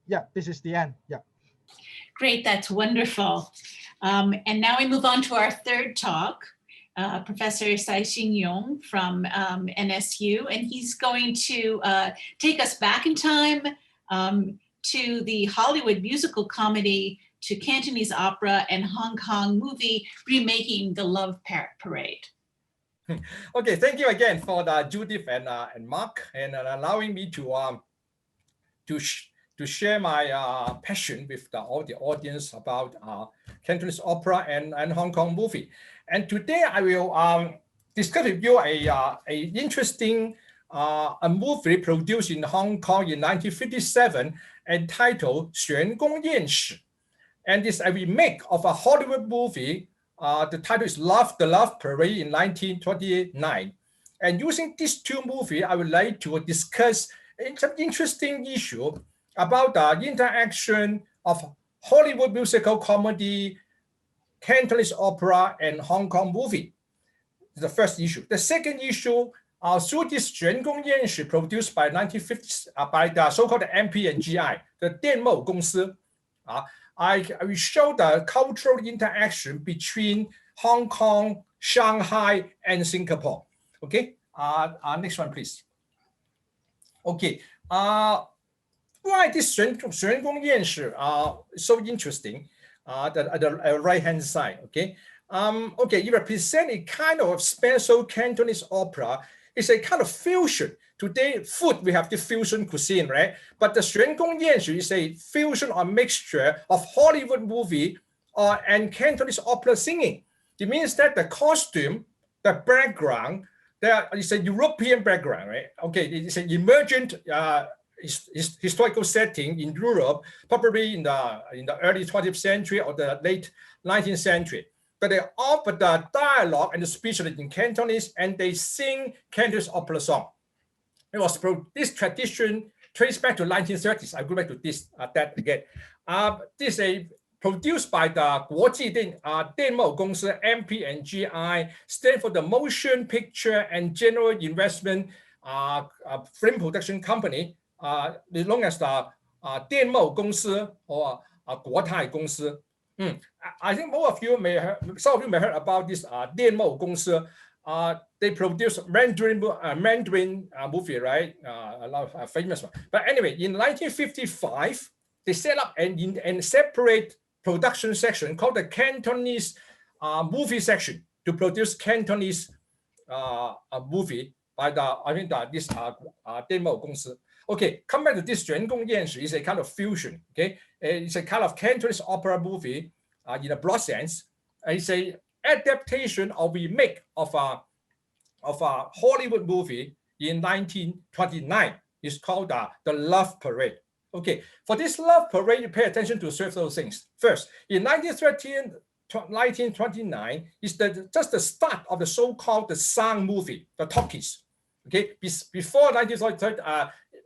yeah, this is the end. Yeah. Great, that's wonderful. And now we move on to our third talk. Professor Sai-Xing Yong from NSU, and he's going to take us back in time to the Hollywood musical comedy, to Cantonese opera and Hong Kong movie remaking The Love Parade. Okay, thank you again for Judith and Mark, and allowing me to share my passion with all the audience about Cantonese opera and Hong Kong movie. And today I will discuss with you a interesting a movie produced in Hong Kong in 1957 entitled 玄宫宴史. And it's a remake of a Hollywood movie. The title is The Love Parade in 1929. And using these two movies, I would like to discuss some interesting issue about the interaction of Hollywood musical comedy, Cantonese opera, and Hong Kong movie. The first issue. The second issue, through this 玄宫宴史 produced by 1950 by the so-called MP&GI, the 电懋公司, I will show the cultural interaction between Hong Kong, Shanghai, and Singapore. Okay, next one, please. Okay, why this 玄宫宴史 so interesting? At the right-hand side, okay? Okay, it represents a kind of special Cantonese opera. It's a kind of fusion. Today, food, we have the fusion cuisine, right? But the 玄宫宴史 is a fusion or mixture of Hollywood movie and Cantonese opera singing. It means that the costume, the background, there is a European background, right? Okay, it's an emergent historical setting in Europe, probably in the early 20th century or the late 19th century. But they offer the dialogue and the speech in Cantonese, and they sing Cantonese opera song. It was this tradition traced back to 1930s. I go back to this that again. This is produced by the 国际电懋公司 MP&GI, stand for the Motion Picture and General Investment Film Production Company, known as the 电懋公司 or 国泰公司. I think some of you may have heard about this 电懋公司. They produce Mandarin movie, right? A lot of famous one. But anyway, in 1955, they set up a separate production section called the Cantonese movie section to produce Cantonese movie by this 电懋公司. Okay, come back to this 玄宫宴史 is a kind of fusion. Okay, it's a kind of Cantonese opera movie in a broad sense. It's a adaptation or remake of a Hollywood movie in 1929. It's called The Love Parade. Okay, for this Love Parade, you pay attention to several things. First, in 1929 is just the start of the so-called the sound movie, the talkies. Okay, before 1930,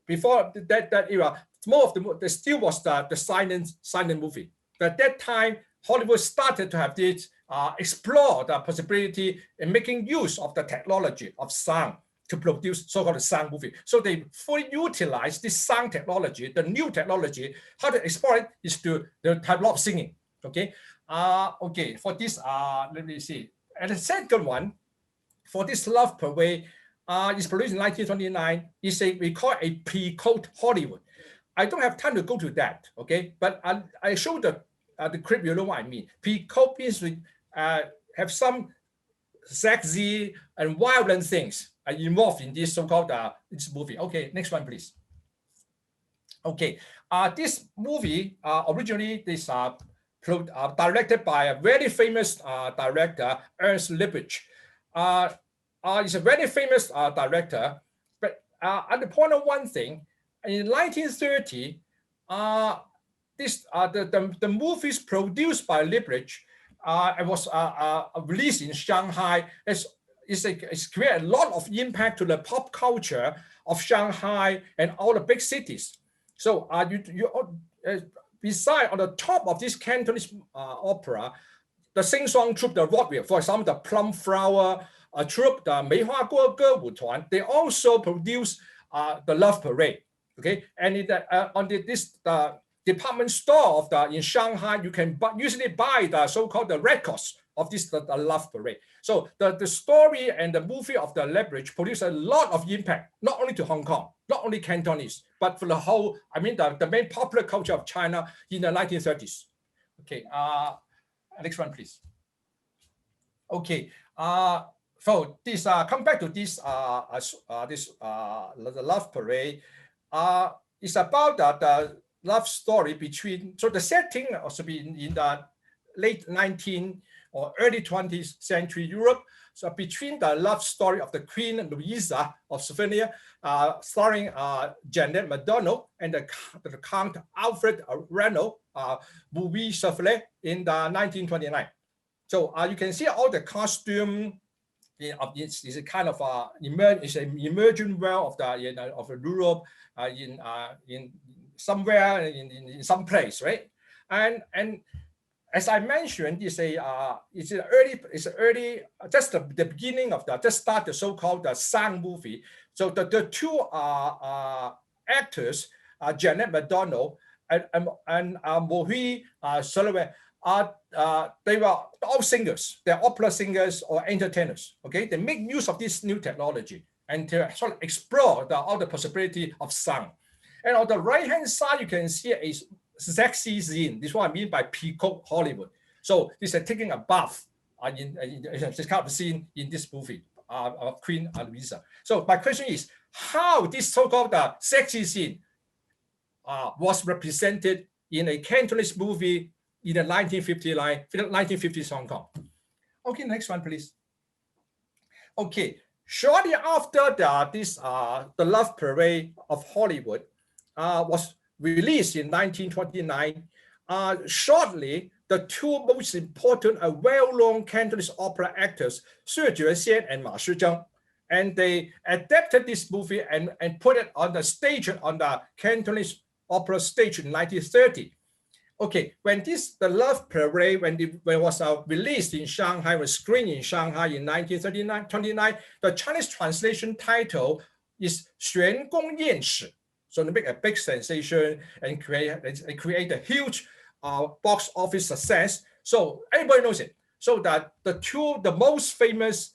before that era, more of the still was the silent movie. But at that time, Hollywood started to have this explore the possibility in making use of the technology of sound to produce so-called sound movie. So they fully utilize this sound technology, the new technology. How to explore it is to the type of singing. Okay, okay. For this, let me see. And the second one, for this Love Parade, is produced in 1929. We call it a pre-code Hollywood. I don't have time to go to that. Okay, but I show the clip. You know what I mean. Pre-code means we have some sexy and violent things involved in this so-called this movie. Okay, next one, please. Okay, this movie originally this directed by a very famous director, Ernst Lubitsch. He's a very famous director, but at the point of one thing, in 1930, the movies produced by Lubitsch and was released in Shanghai. It's created a lot of impact to the pop culture of Shanghai and all the big cities. So beside on the top of this Cantonese opera, the sing-song troupe, the vaudeville, for example, the Plum Flower troupe, the 梅花歌歌舞团, they also produce the Love Parade. Okay, and department store in Shanghai, you can usually buy the so-called the records of this the Love Parade. So the story and the movie of the Leverage produced a lot of impact, not only to Hong Kong, not only Cantonese, but for the whole, the main popular culture of China in the 1930s. Okay, next one, please. Okay, so this come back to this the Love Parade. It's about the love story between. So the setting also be in the late 19th or early 20th century Europe. So between the love story of the Queen Louisa of Slovenia, starring Jeanette MacDonald, and the Count Alfred Renault, Movie Soufflé in the 1929. So you can see all the costume. It's a kind of it's an emerging world of Europe in somewhere in some place, right? And as I mentioned, it's early just the beginning of just start the so-called the Sang movie. So the two actors, Jeanette MacDonald and Movie Soufflé, they were all singers. They're opera singers or entertainers. Okay, they make use of this new technology and to sort of explore all the possibility of sound. And on the right-hand side, you can see a sexy scene. This is what I mean by Peacock Hollywood. So this is taking a bath in this kind of scene in this movie of Queen Louisa. So my question is, how this so-called sexy scene was represented in a Cantonese movie in the 1950s Hong Kong. Okay, next one, please. Okay, shortly after the Love Parade of Hollywood was released in 1929, shortly the two most important well-known Cantonese opera actors, Xue Juexian and Ma Shizheng, and they adapted this movie and put it on the stage, on the Cantonese opera stage in 1930. Okay, when the Love Parade, when it was released in Shanghai, was screened in Shanghai in 1929, the Chinese translation title is 玄宫宴士. So they make a big sensation and create a huge box office success. So everybody knows it. So that the most famous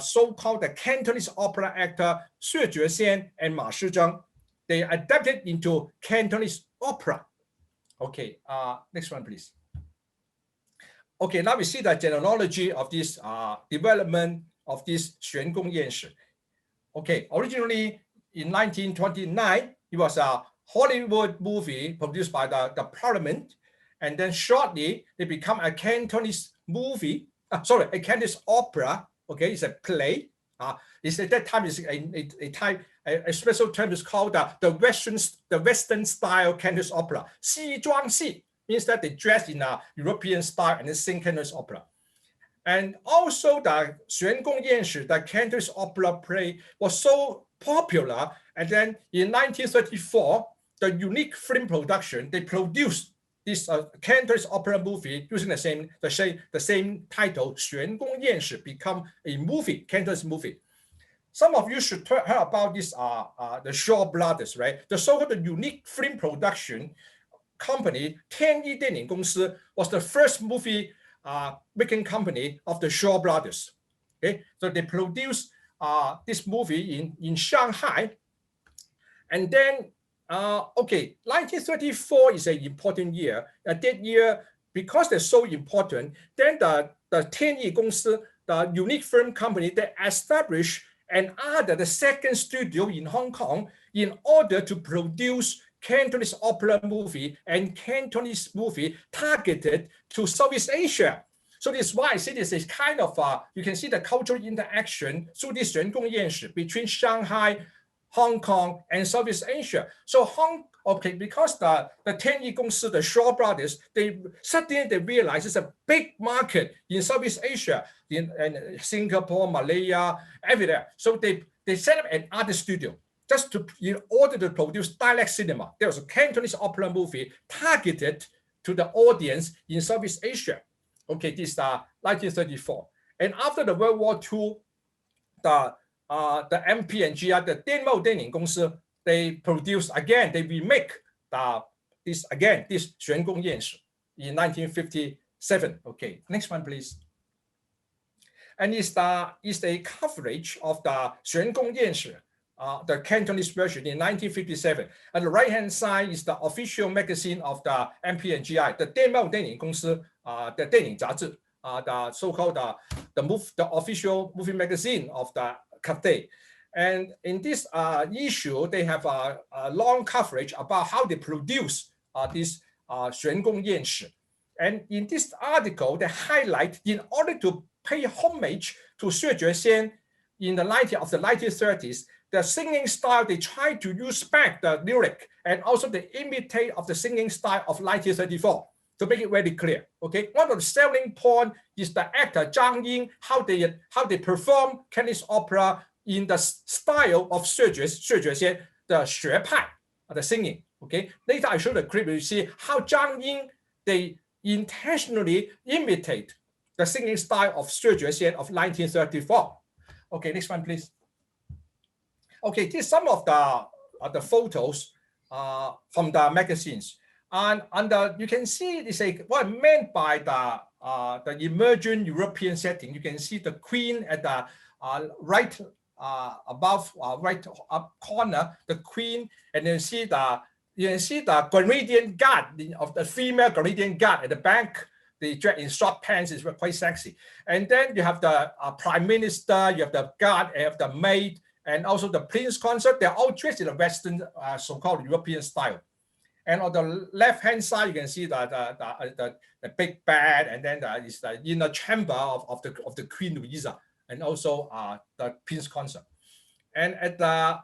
so-called the Cantonese opera actor, Xue Juexian and Ma Shizheng, they adapted into Cantonese opera. Okay, next one, please. Okay, now we see the genealogy of this development of this 玄宫宴士. Okay, originally in 1929, it was a Hollywood movie produced by the Parliament, and then shortly it became a Cantonese movie. A Cantonese opera. Okay, it's a play. It's at that time is a special term is called the Western style Cantonese opera. 西装戏 means that they dress in a European style and then sing Cantonese opera. And also the 玄宫宴士, the Cantonese opera play, was so popular. And then in 1934, the Unique Film Production, they produced this Cantonese opera movie using the same title, 玄宫宴士, become a movie, Cantonese movie. Some of you should hear about this, the Shaw Brothers, right? The so-called Unique Film Production company, 天一电影公司, was the first movie making company of the Shaw Brothers. Okay, so they produced this movie in Shanghai. And then, 1934 is an important year. That year, because they're so important, then the 天一公司, the Unique Film Company, they established and added the second studio in Hong Kong in order to produce Cantonese opera movie and Cantonese movie targeted to Southeast Asia. So this is why I say this is kind of, you can see the cultural interaction through this 玄宫宴士 between Shanghai, Hong Kong, and Southeast Asia. So because the 天一公司, the Shaw Brothers, they suddenly realize it's a big market in Southeast Asia, in Singapore, Malaya, everywhere. So they set up an art studio just in order to produce dialect cinema. There was a Cantonese opera movie targeted to the audience in Southeast Asia. Okay, this is 1934. And after the World War II, the MP and GR, the 电报电影公司, they produce again, they remake the this 玄宫宴史 in 1957. Okay, next one, please. And it's a coverage of the 玄宫宴史, the Cantonese version in 1957. And the right-hand side is the official magazine of the MPNGI, the 电报电影公司的电影杂志, the so-called the official movie magazine of the Cathay. And in this issue, they have a long coverage about how they produce this 玄宫宴史. And in this article, they highlight, in order to pay homage to 薛觉先 in the 1930s, the singing style, they try to use back the lyric and also they imitate of the singing style of 1934 to make it very clear. Okay, one of the selling point is the actor Zhang Ying, how they perform Cantonese opera in the style of 薛觉先, the 学派, the singing. Okay, later I show the clip, you see how Zhang Ying, they intentionally imitate the singing style of 薛觉先 of 1934. Okay, next one, please. Okay, this is some of the photos from the magazines. And you can see this what I meant by the emergent European setting. You can see the Queen at the right above right up corner, the Queen, and then you can see the Grenadier Guard of the female Grenadier Guard at the back. They dress in short pants, is quite sexy. And then you have the Prime Minister, you have the guard, you have the maid, and also the Prince Consort. They're all dressed in a Western, so-called European style. And on the left-hand side, you can see the big bed, and then is the inner chamber of the Queen Louisa, and also the Prince Consort. And at the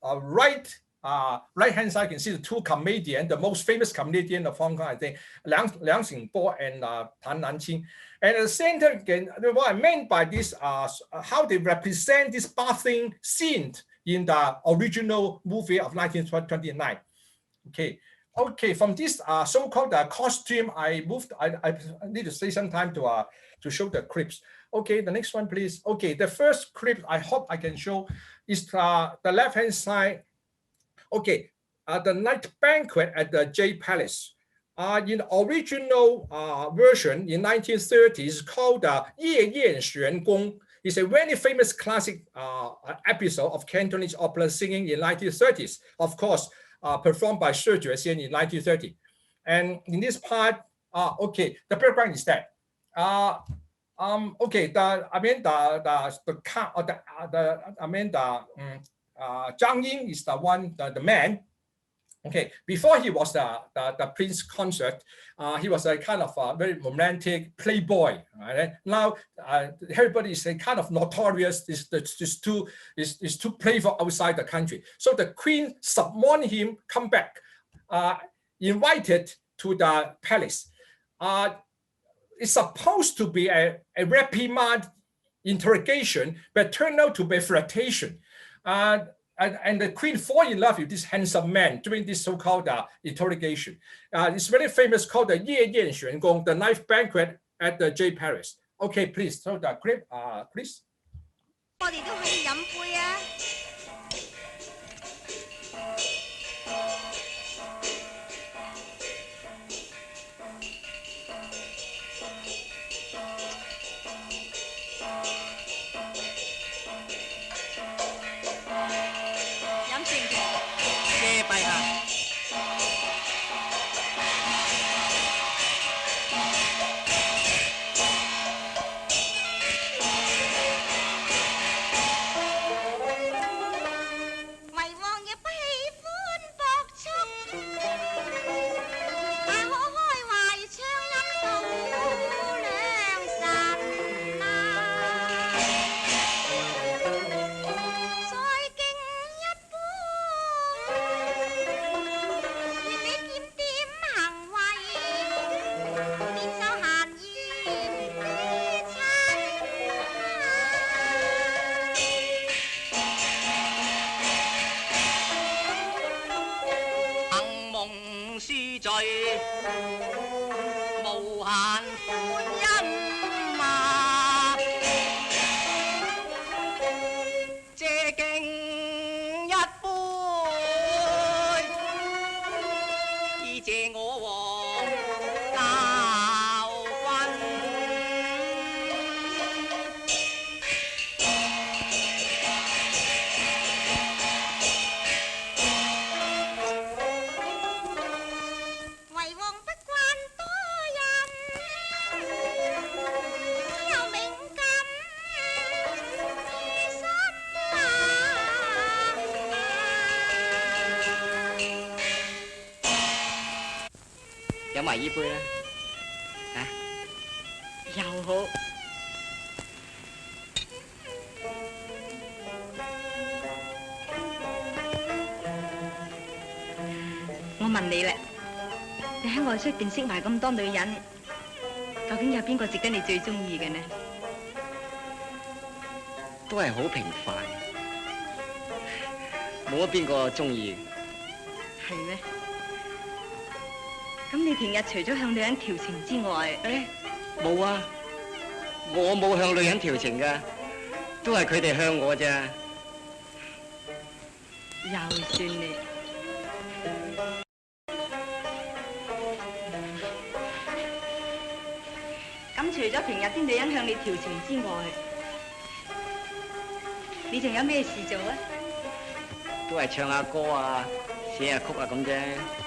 right-hand side, you can see the two comedians, the most famous comedian of Hong Kong, I think, Liang Xingbo and Tan Nanqing. And at the center, what I meant by this, how they represent this bathing scene in the original movie of 1929. Okay, from this so-called costume, I need to say some time to show the clips. Okay, the next one, please. Okay, the first clip I hope I can show is the left-hand side. Okay, the night banquet at the Jade Palace. In the original version in 1930s, called 夜宴玄宫. It's a very famous classic episode of Cantonese opera singing in 1930s. Of course, performed by 薛觉先 in 1930. And in this part, okay, the background is that. Okay, Zhang Ying is the one, the man. Okay, before he was the Prince Consort, he was a kind of a very romantic playboy. Right? Now everybody is a kind of notorious, is too playful outside the country. So the Queen summoned him, come back, invited to the palace. It's supposed to be a reprimand interrogation, but turned out to be flirtation. And the Queen fall in love with this handsome man during this so-called interrogation. It's very famous, called the 夜宴玄宫, the night banquet at the Jade Palace. Okay, please, so the clip, please. 我哋都可以飲杯啊！飲埋依杯啦，啊，又好。我問你咧，你喺外出邊識埋咁多女人，究竟有邊個值得你最中意嘅呢？都係好平凡，冇乜邊個中意。係咩？咁你平日除咗向女人調情之外，冇啊，我冇向女人調情噶，都係佢哋向我咋。又算你。咁除咗平日啲女人向你調情之外，你仲有咩事做啊？都係唱下歌啊，寫下曲啊咁啫。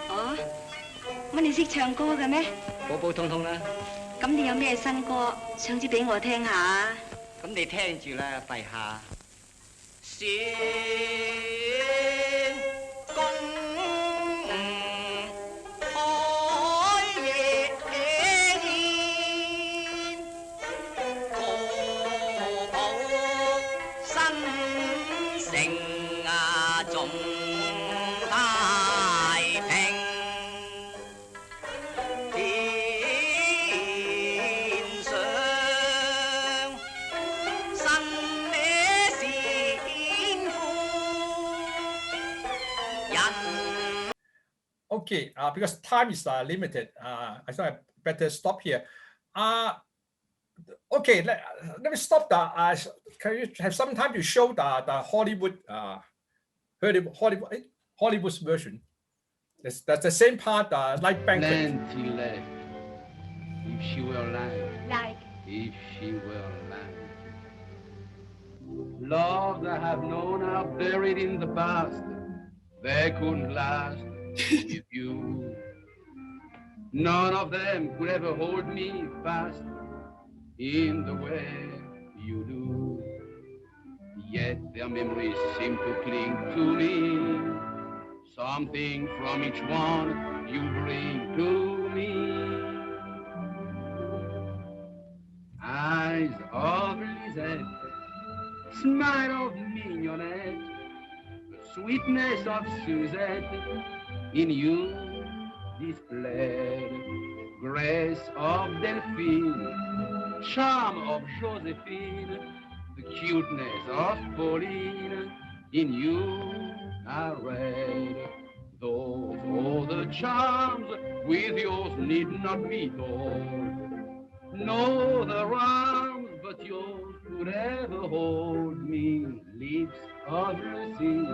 哦，乜你識唱歌嘅咩？普普通通啦。咁你有咩新歌唱支俾我聽下？咁你聽住啦，陛下。仙公Okay, because time is limited, I thought I better stop here. Okay, let me stop. Can you have some time to show the Hollywood's version? That's the same part, like banquet. Plenty left, if she were alive. Like? If she were alive. Loves I have known are buried in the past. They couldn't last with you. None of them could ever hold me fast in the way you do. Yet their memories seem to cling to me. Something from each one you bring to me. Eyes of Lisette, smile of Mignonette, the sweetness of Suzette in you displayed. Grace of Delphine, charm of Josephine, the cuteness of Pauline in you I read. Those other charms with yours need not be told. No other arms but yours could ever hold me. Lips of Lucy,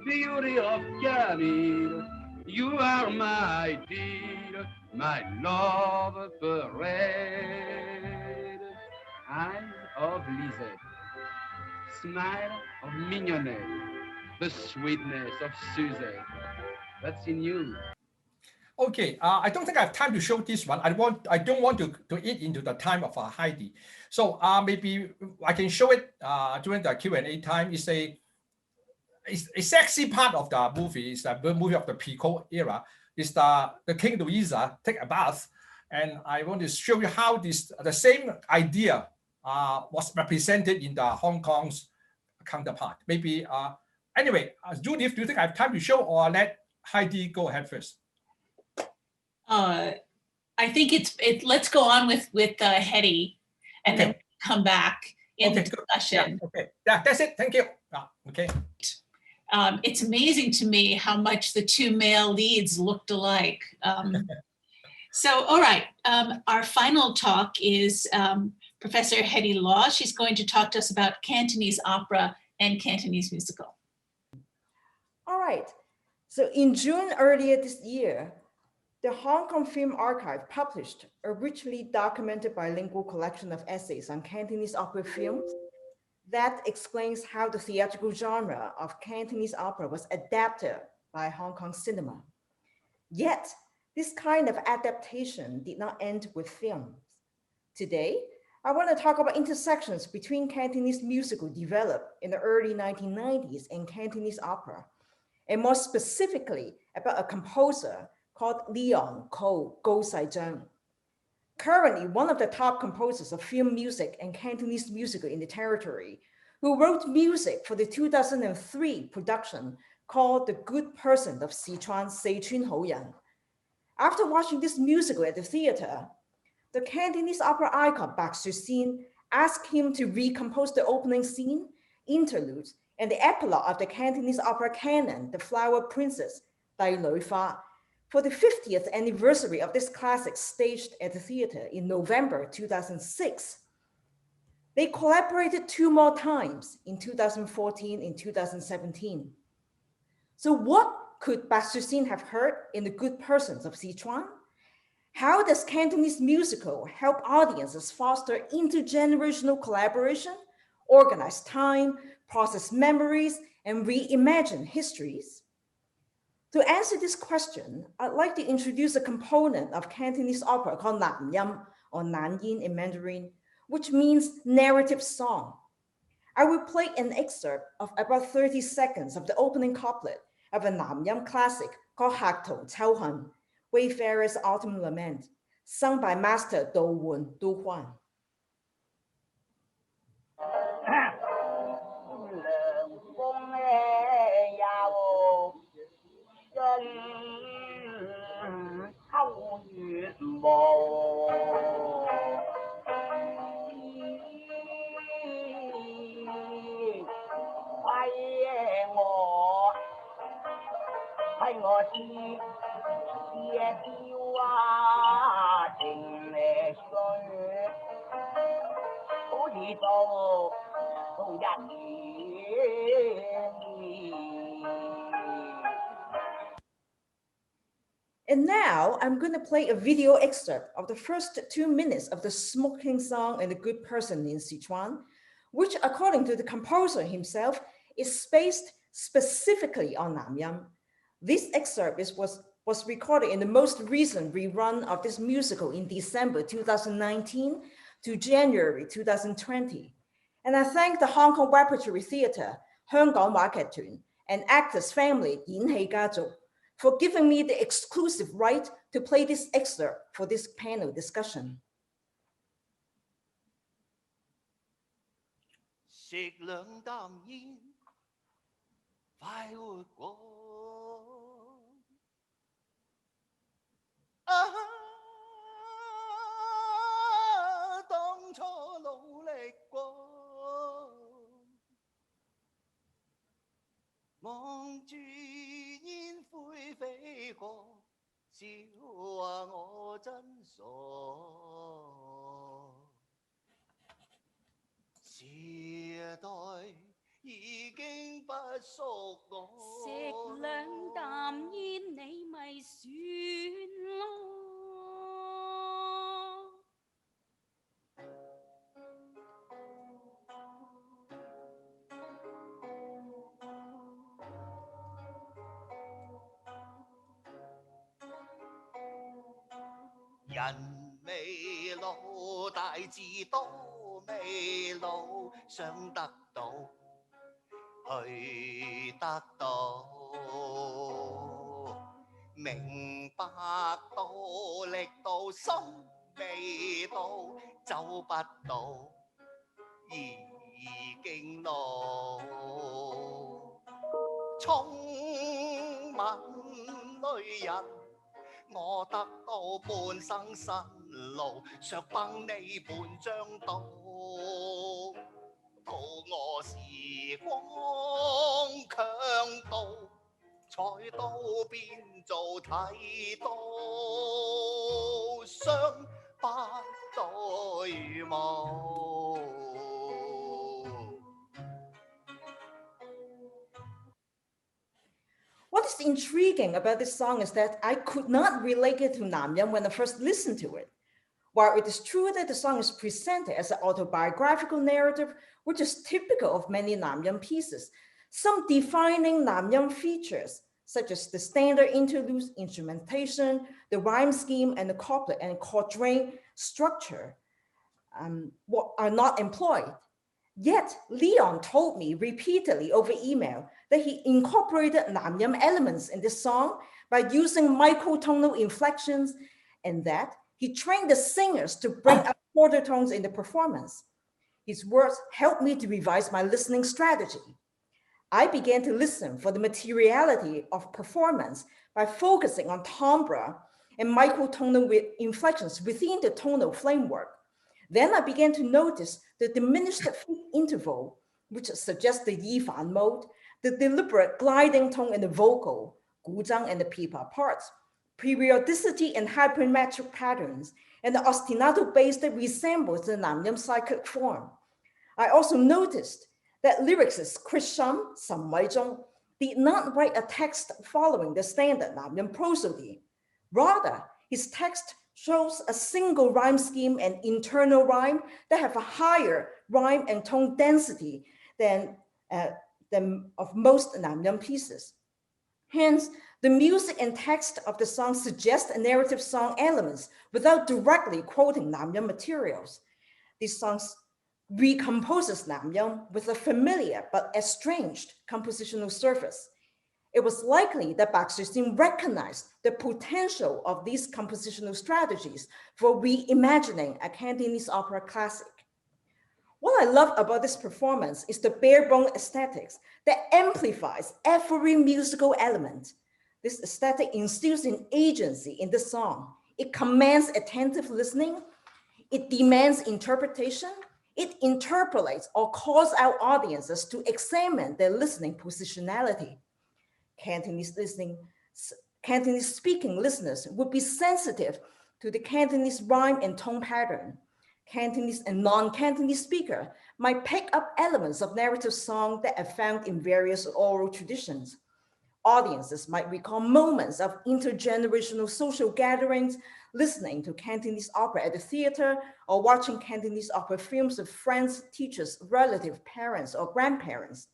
beauty of Camille, you are my dear, my love parade. Eyes of Lisette, smile of Mignonette, the sweetness of Suzette, that's in you. Okay, I don't think I have time to show this one. I don't want to eat into the time of Heidi. So maybe I can show it during the Q&A time. It's a sexy part of the movie. It's the movie of the Picot era. It's the King Louisa take a bath, and I want to show you how the same idea was represented in the Hong Kong's counterpart. Maybe anyway, Judith, do you think I have time to show, or let Heidi go ahead first? I think let's go on with Hetty, and then come back in the discussion. Yeah, okay, yeah, that's it. Thank you. Okay. It's amazing to me how much the two male leads looked alike. So, all right, our final talk is Professor Hetty Law. She's going to talk to us about Cantonese opera and Cantonese musical. All right, so in June earlier this year, the Hong Kong Film Archive published a richly documented bilingual collection of essays on Cantonese opera films that explains how the theatrical genre of Cantonese opera was adapted by Hong Kong cinema. Yet, this kind of adaptation did not end with films. Today, I want to talk about intersections between Cantonese musical developed in the early 1990s and Cantonese opera, and more specifically about a composer called Leon Ko Go Sai Zhang. Currently one of the top composers of film music and Cantonese musical in the territory, who wrote music for the 2003 production called The Good Person of Sichuan Seichun Houyan. After watching this musical at the theater, the Cantonese opera icon Bak Su-sin asked him to recompose the opening scene, interludes, and the epilogue of the Cantonese opera canon, The Flower Princess, Dai Loi Fa, for the 50th anniversary of this classic staged at the theater in November 2006. They collaborated 2 more times in 2014 and 2017. So what could Bak Su-sin have heard in The Good Persons of Sichuan? How does Cantonese musical help audiences foster intergenerational collaboration, organize time, process memories, and reimagine histories? To answer this question, I'd like to introduce a component of Cantonese opera called Nam Yam, or Nan Yin in Mandarin, which means narrative song. I will play an excerpt of about 30 seconds of the opening couplet of a Nam Yam classic called Hak Tou Cao Han, Wayfarer's Autumn Lament, sung by Master Do Wun Du Huan. And now I'm going to play a video excerpt of the first 2 minutes of the smoking song and The Good Person in Sichuan, which according to the composer himself is spaced specifically on Nam Yam. This excerpt was recorded in the most recent rerun of this musical in December 2019 to January 2020. And I thank the Hong Kong Repertory Theatre, 香港話劇團, and Actors Family 演戲家族 for giving me the exclusive right to play this excerpt for this panel discussion. 食兩啖煙，快活過。當初努力過，望住煙灰飛過，笑話我真傻。時代已經不屬我。食兩啖煙你咪算咯。人未老，大志多未老，想得到，去得到，明白到，力到，心未到，走不到，已經老。充滿女人。我得到半生辛勞，削崩你半張刀，肚餓時光強盜，菜刀邊做剃刀，雙不對毛。What is intriguing about this song is that I could not relate it to Nam Yam when I first listened to it. While it is true that the song is presented as an autobiographical narrative, which is typical of many Nam Yam pieces, some defining Nam Yam features, such as the standard interludes, instrumentation, the rhyme scheme, and the couplet and quatrain structure, are not employed. Yet, Leon told me repeatedly over email that he incorporated Namyam elements in this song by using microtonal inflections, and that he trained the singers to bring up quarter tones in the performance. His words helped me to revise my listening strategy. I began to listen for the materiality of performance by focusing on timbre and microtonal inflections within the tonal framework. Then I began to notice the diminished fifth interval, which suggests the Yifan mode, the deliberate gliding tone in the vocal, guzhang and the pipa parts, periodicity and hypermetric patterns, and the ostinato bass that resembles the Namyam cyclic form. I also noticed that lyricist Chris Shum, Sam Weizhong, did not write a text following the standard Namyam prosody. Rather, his text shows a single rhyme scheme and internal rhyme that have a higher rhyme and tone density than of most Namyam pieces. Hence, the music and text of the song suggest narrative song elements without directly quoting Namyam materials. These songs recomposes Namyam with a familiar but estranged compositional surface. It was likely that Bak Sui-sin recognized the potential of these compositional strategies for reimagining a Cantonese opera classic. What I love about this performance is the bare-bone aesthetics that amplifies every musical element. This aesthetic instills an agency in the song. It commands attentive listening. It demands interpretation. It interpolates or calls out audiences to examine their listening positionality. Cantonese speaking listeners would be sensitive to the Cantonese rhyme and tone pattern. Cantonese and non-Cantonese speaker might pick up elements of narrative song that are found in various oral traditions. Audiences might recall moments of intergenerational social gatherings, listening to Cantonese opera at the theater, or watching Cantonese opera films with friends, teachers, relatives, parents, or grandparents.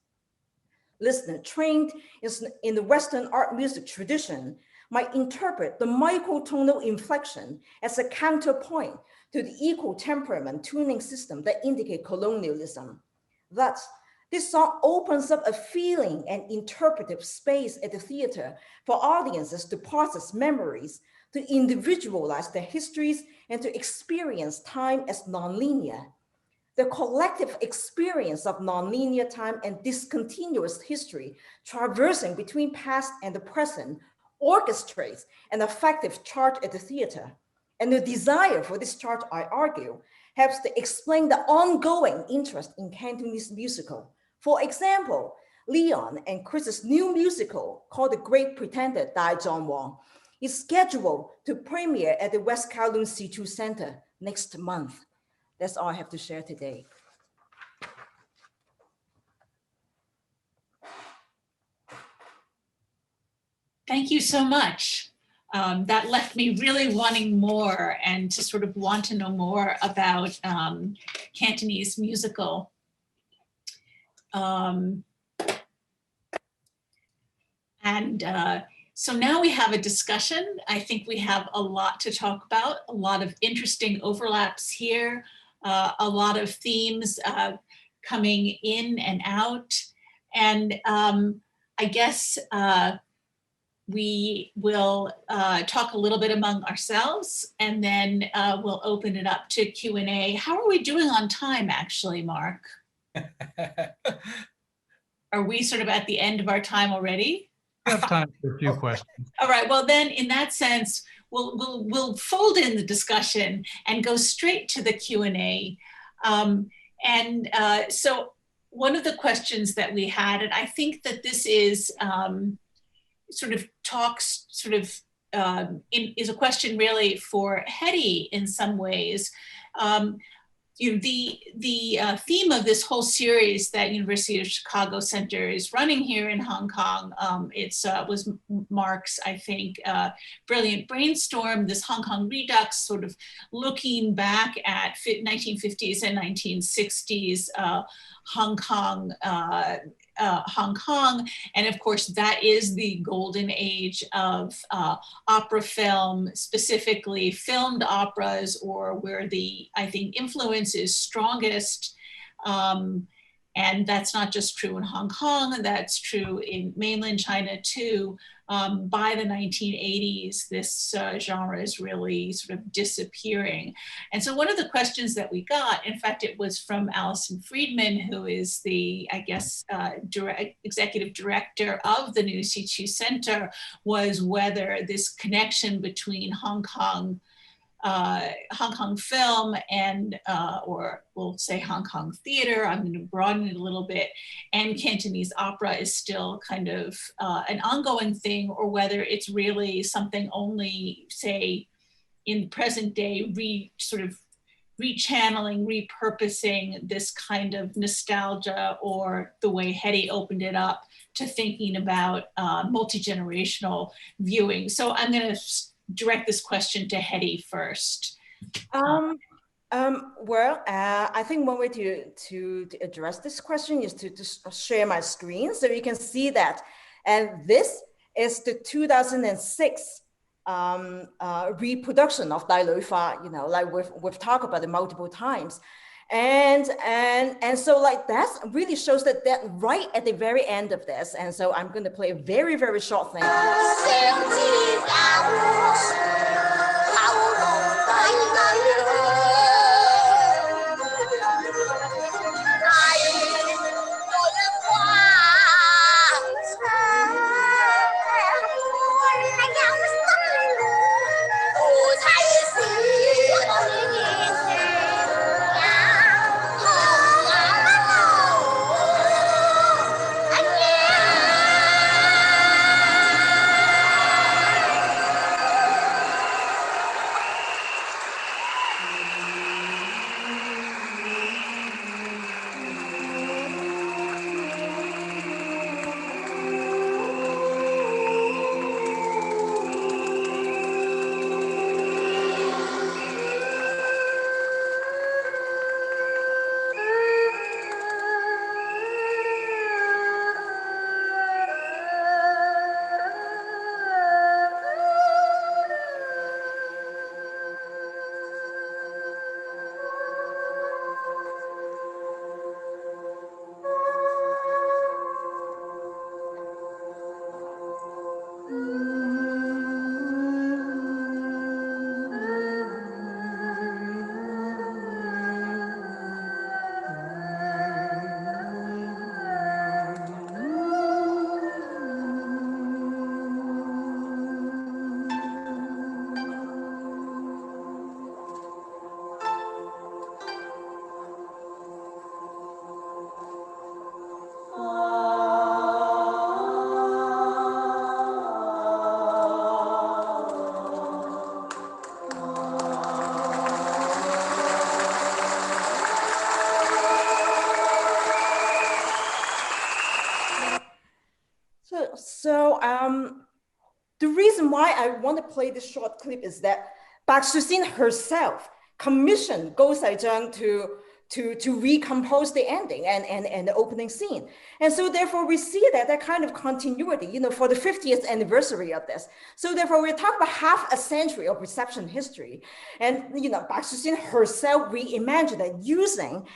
Listeners trained in the Western art music tradition might interpret the microtonal inflection as a counterpoint to the equal temperament tuning system that indicate colonialism. Thus, this song opens up a feeling and interpretive space at the theater for audiences to process memories, to individualize their histories, and to experience time as nonlinear. The collective experience of nonlinear time and discontinuous history traversing between past and the present orchestrates an effective charge at the theater. And the desire for this charge, I argue, helps to explain the ongoing interest in Cantonese musical. For example, Leon and Chris's new musical called The Great Pretender, Dai Zhong Wang, is scheduled to premiere at the West Kowloon C2 Center next month. That's all I have to share today. Thank you so much. That left me really wanting more and to sort of want to know more about Cantonese musical. So now we have a discussion. I think we have a lot to talk about, a lot of interesting overlaps here, a lot of themes coming in and out. And I guess we will talk a little bit among ourselves, and then we'll open it up to Q&A. How are we doing on time, actually, Mark? Are we sort of at the end of our time already? We have time for a few questions. All right, well then in that sense, we'll fold in the discussion and go straight to the Q&A. So one of the questions that we had, and I think that this is is a question really for Hetty in some ways. The theme of this whole series that University of Chicago Center is running here in Hong Kong, was Mark's, I think, brilliant brainstorm, this Hong Kong Redux, sort of looking back at 1950s and 1960s Hong Kong. And of course, that is the golden age of opera film, specifically filmed operas, or where the, I think, influence is strongest. And that's not just true in Hong Kong, that's true in mainland China too. By the 1980s, this genre is really sort of disappearing. And so one of the questions that we got, in fact, it was from Alison Friedman, who is the, I guess, executive director of the new C2 Center, was whether this connection between Hong Kong film and, or we'll say Hong Kong theater, I'm going to broaden it a little bit, and Cantonese opera is still kind of an ongoing thing, or whether it's really something only, say, in present day, sort of rechanneling, repurposing this kind of nostalgia, or the way Hetty opened it up to thinking about multi-generational viewing. So I'm going to direct this question to Hetty first. Well, I think one way to address this question is to just share my screen so you can see that. And this is the 2006 reproduction of Dai Lui Fa, you know, like we've talked about it multiple times. And so like that really shows that right at the very end of this. And so I'm going to play a very, very short thing. The reason why I want to play this short clip is that Bak Shuxin herself commissioned Guo Saizheng to recompose the ending and the opening scene. And so therefore we see that kind of continuity, you know, for the 50th anniversary of this. So therefore we're talking about half a century of reception history. And, you know, Bak Shuxin herself reimagined it using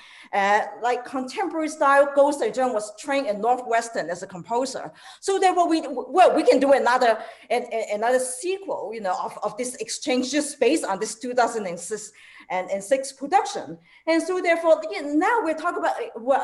like contemporary style. Guo Saizheng was trained in Northwestern as a composer. So therefore we can do another sequel, you know, of this exchange just based on this 2006 production. And so therefore, now we're talking about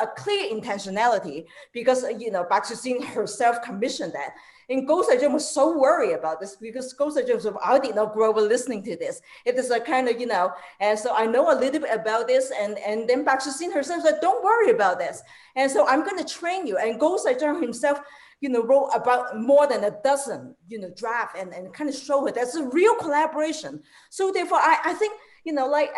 a clear intentionality, because, you know, Bak Shuxin herself commissioned that. And Guo Saizheng was so worried about this, because Guo Saizheng was, I did not grow up listening to this. It is a kind of, you know, and so I know a little bit about this. And then Bak Shuxin herself said, don't worry about this. And so I'm going to train you. And Guo Saizheng himself, you know, wrote about more than a dozen, you know, draft and kind of show her that's a real collaboration. So therefore, I think, you know, like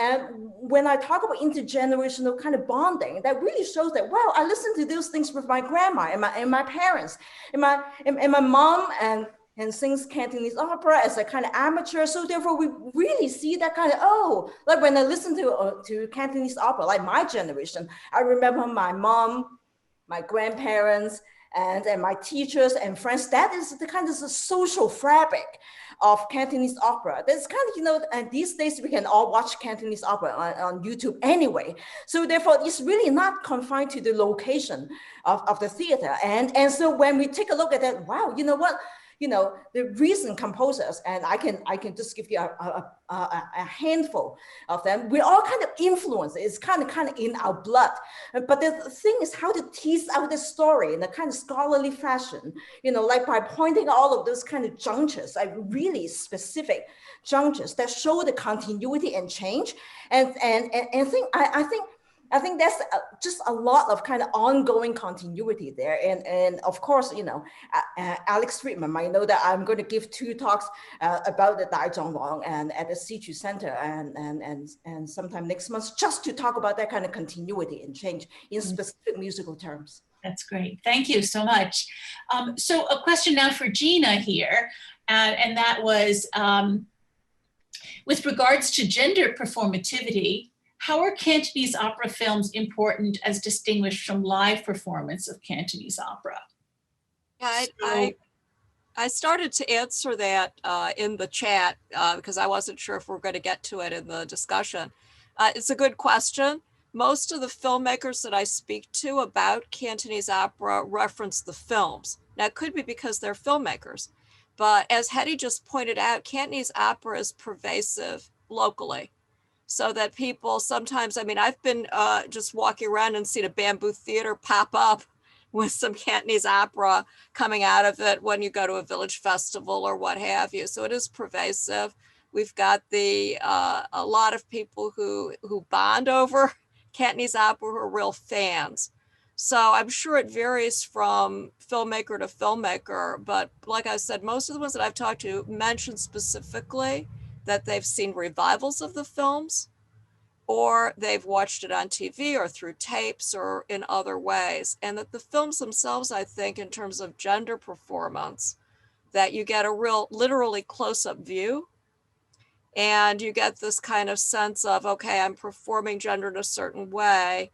when I talk about intergenerational kind of bonding, that really shows that, wow, I listened to those things with my grandma and my parents, and my mom and sings Cantonese opera as a kind of amateur. So therefore, we really see that kind of, oh, like when I listen to Cantonese opera, like my generation, I remember my mom, my grandparents, and my teachers and friends. That is the kind of the social fabric of Cantonese opera. That's kind of, you know, and these days we can all watch Cantonese opera on YouTube anyway. So therefore, it's really not confined to the location of the theater. And so when we take a look at that, wow, you know what? You know, the recent composers, and I can just give you a handful of them. We're all kind of influenced. It's kind of in our blood. But the thing is how to tease out the story in a kind of scholarly fashion, you know, like by pointing all of those kind of junctures, like really specific junctures that show the continuity and change. And I think that's just a lot of kind of ongoing continuity there. And of course, you know, Alex Friedman might know that I'm going to give 2 talks about the Daizhongrong and at the Situ Center and sometime next month, just to talk about that kind of continuity and change in specific musical terms. That's great. Thank you so much. So a question now for Gina here, and that was with regards to gender performativity, how are Cantonese opera films important as distinguished from live performance of Cantonese opera? Yeah, I started to answer that in the chat because I wasn't sure if we're going to get to it in the discussion. It's a good question. Most of the filmmakers that I speak to about Cantonese opera reference the films. Now, it could be because they're filmmakers, but as Hetty just pointed out, Cantonese opera is pervasive locally. So that people sometimes, I mean, I've been just walking around and seen a bamboo theater pop up with some Cantonese opera coming out of it when you go to a village festival or what have you. So it is pervasive. We've got a lot of people who bond over Cantonese opera who are real fans. So I'm sure it varies from filmmaker to filmmaker, but like I said, most of the ones that I've talked to mention specifically that they've seen revivals of the films, or they've watched it on TV or through tapes or in other ways. And that the films themselves, I think, in terms of gender performance, that you get a real literally close-up view. And you get this kind of sense of, okay, I'm performing gender in a certain way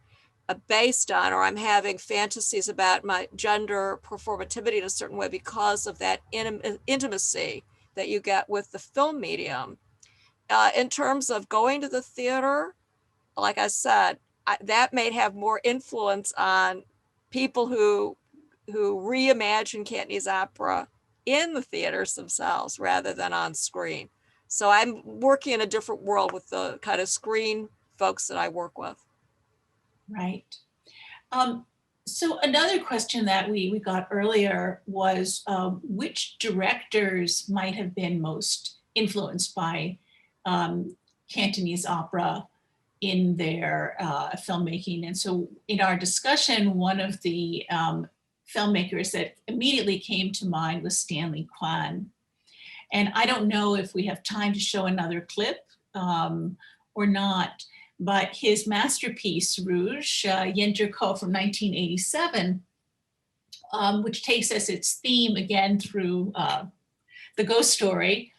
based on, or I'm having fantasies about my gender performativity in a certain way because of that intimacy that you get with the film medium. In terms of going to the theater, like I said, that may have more influence on people who reimagine Cantonese opera in the theaters themselves rather than on screen. So I'm working in a different world with the kind of screen folks that I work with. Right. So another question that we got earlier was which directors might have been most influenced by Cantonese opera in their filmmaking. And so in our discussion, one of the filmmakers that immediately came to mind was Stanley Kwan. And I don't know if we have time to show another clip or not, but his masterpiece, Rouge, Yenjikou from 1987, which takes as its theme again through the ghost story,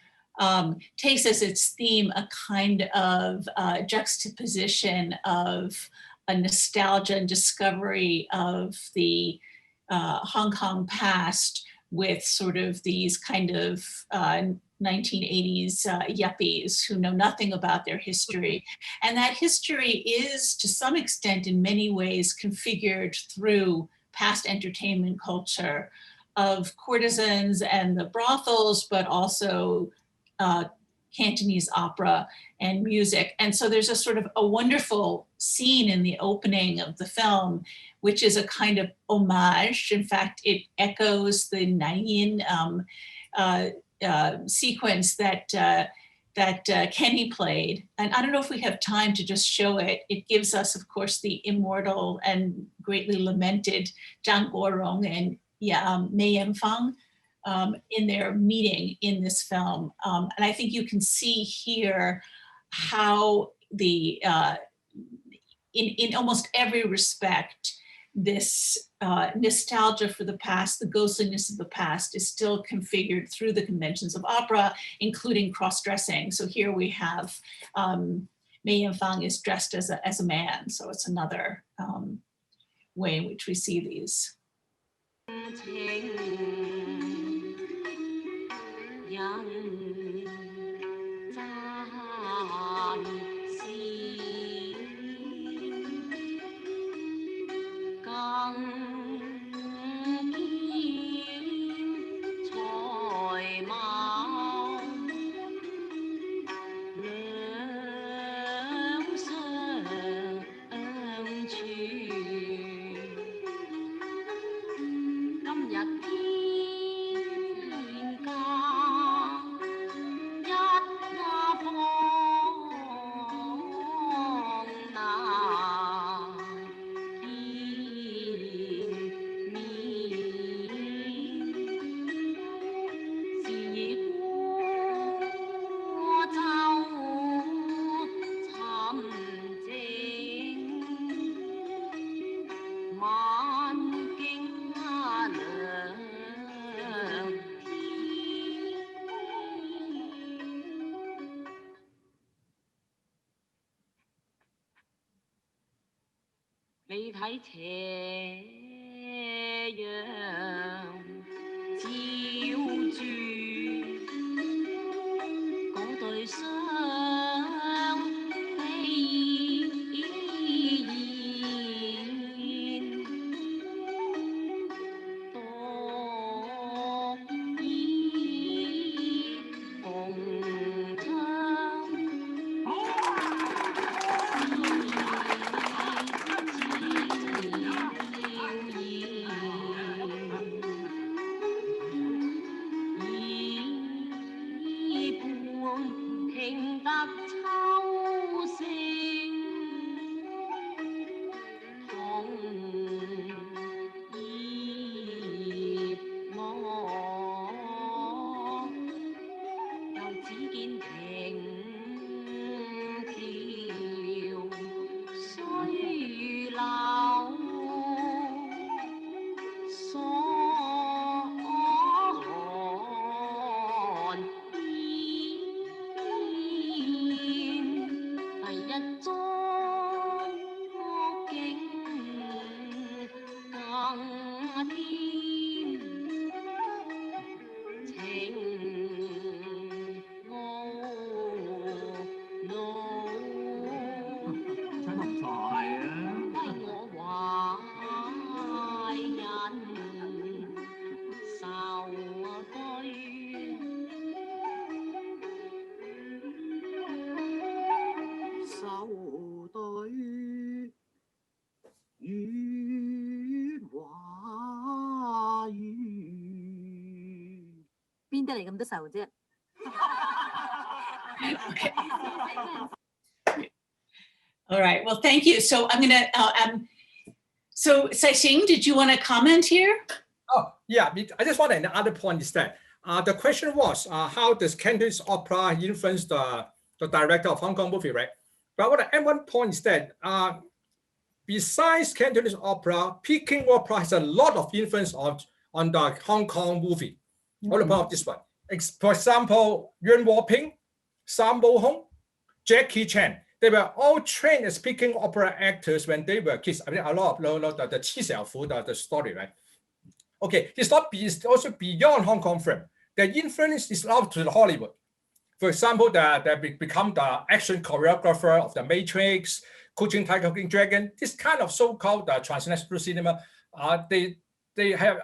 takes as its theme a kind of juxtaposition of a nostalgia and discovery of the Hong Kong past with sort of these kind of 1980s yuppies who know nothing about their history. And that history is, to some extent, in many ways, configured through past entertainment culture of courtesans and the brothels, but also Cantonese opera and music. And so there's a sort of a wonderful scene in the opening of the film, which is a kind of homage. In fact, it echoes the Naiyin sequence that Kenny played. And I don't know if we have time to just show it. It gives us, of course, the immortal and greatly lamented Zhang Guorong and Mei Yanfang in their meeting in this film. And I think you can see here how the, in almost every respect, this nostalgia for the past, the ghostliness of the past is still configured through the conventions of opera, including cross-dressing. So here we have Mei Yanfang is dressed as a man. So it's another way in which we see these. 你睇斜陽照住嗰對雙飛燕，獨倚紅窗。聽得秋聲，紅葉落，又只見亭橋水流，所看第一樁景更添情懊惱，為我懷人愁對。愁對月華語，邊得嚟咁多愁啫？ All right. Well, thank you. So I'm gonna. So Sai-Xing, did you want to comment here? Oh, yeah. I just want another point is that the question was how does Cantonese opera influence the director of Hong Kong movie, right? But what at one point is that besides Cantonese opera, Peking opera has a lot of influence on the Hong Kong movie. What about this one? For example, Yuan Wo-ping, Sam Bo-hong, Jackie Chan. They were all trained as Peking opera actors when they were kids. I mean, a lot of the Qi Xiaofu, the story, right? Okay, it's also beyond Hong Kong film. Their influence is out to Hollywood. For example, they become the action choreographer of The Matrix, Coaching Tiger, Cooking Dragon. This kind of so-called transnational cinema, they have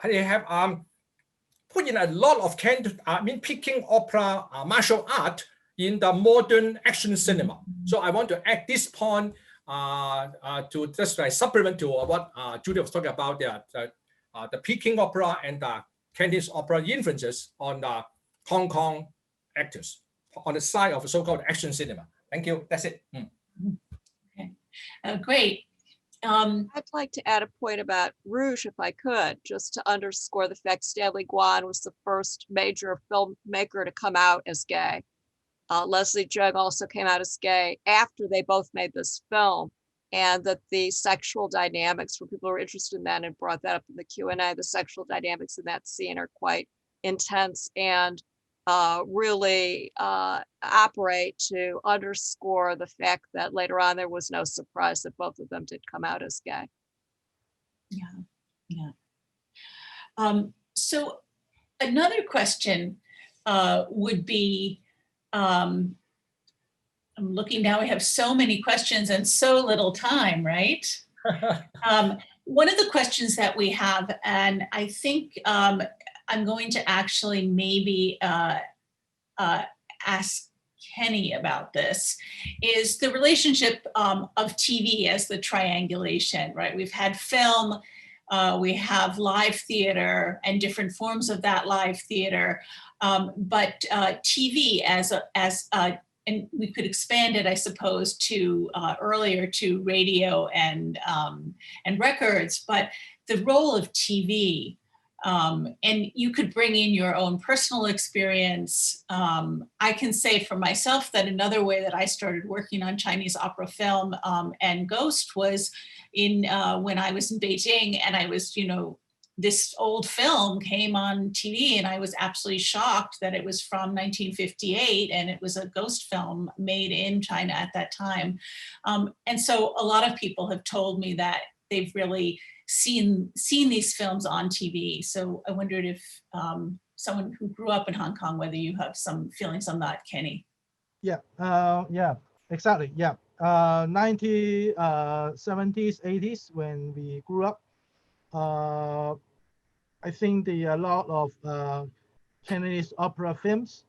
put in a lot of Peking opera martial art in the modern action cinema. So I want to add this point to just like supplement to what Judith was talking about the Peking opera and the Cantonese opera influences on the Hong Kong actors on the side of so-called action cinema. Thank you. That's it. Okay, great. I'd like to add a point about Rouge, if I could, just to underscore the fact Stanley Guan was the first major filmmaker to come out as gay. Leslie Jung also came out as gay after they both made this film, and that the sexual dynamics, for people who are interested in that and brought that up in the Q&A, the sexual dynamics in that scene are quite intense and really operate to underscore the fact that later on there was no surprise that both of them did come out as gay. Yeah, yeah. So another question would be, I'm looking now, we have so many questions and so little time, right? One of the questions that we have, and I think I'm going to actually maybe ask Kenny about this, is the relationship of TV as the triangulation, right? We've had film, we have live theater and different forms of that live theater, but TV and we could expand it, I suppose, to earlier to radio and records, but the role of TV, and you could bring in your own personal experience. I can say for myself that another way that I started working on Chinese opera film and Ghost was when I was in Beijing, and I was, this old film came on TV and I was absolutely shocked that it was from 1958 and it was a ghost film made in China at that time. And so a lot of people have told me that they've really seen these films on TV. So I wondered if someone who grew up in Hong Kong, whether you have some feelings on that, Kenny. Yeah, exactly. Yeah, 1970s, 80s when we grew up. I think a lot of Cantonese opera films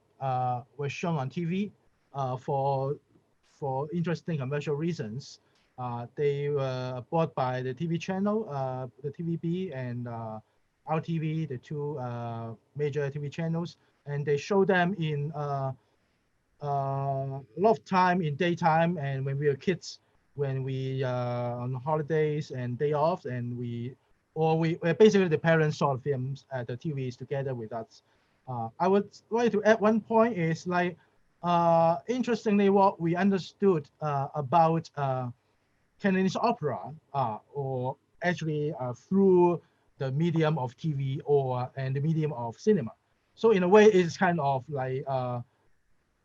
were shown on TV for interesting commercial reasons. They were bought by the TV channel, the TVB and RTV, the two major TV channels, and they show them in a lot of time in daytime, and when we were kids, when we on holidays and day off, and basically the parents saw the films at the TVs together with us. I would like to add one point is like, interestingly, what we understood about Cantonese opera, or actually through the medium of TV and the medium of cinema. So in a way, it's kind of like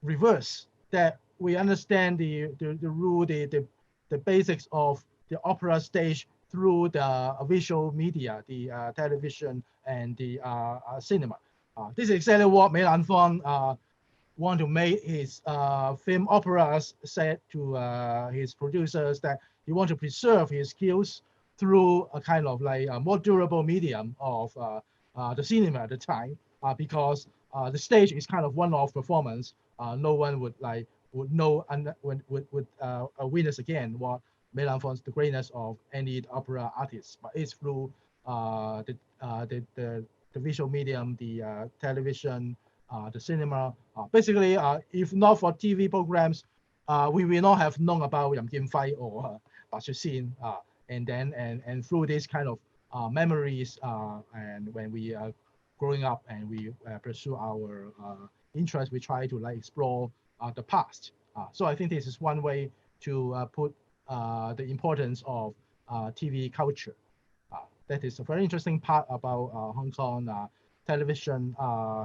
reverse, that we understand the rule, the basics of the opera stage through the visual media, the television and the cinema. This is exactly what Mei Lanfang want to make his film operas, said to his producers that he want to preserve his skills through a kind of like a more durable medium of the cinema at the time, because the stage is kind of one-off performance. No one would know and would witness again what Mei Lanfang's the greatness of any opera artist, but it's through the visual medium, the television, the cinema. Basically, if not for TV programs, we will not have known about Yam Kim Fai or Ba Xin, and through this kind of memories, and when we are growing up and we pursue our interest, we try to explore the past. So I think this is one way to put the importance of TV culture. That is a very interesting part about Hong Kong television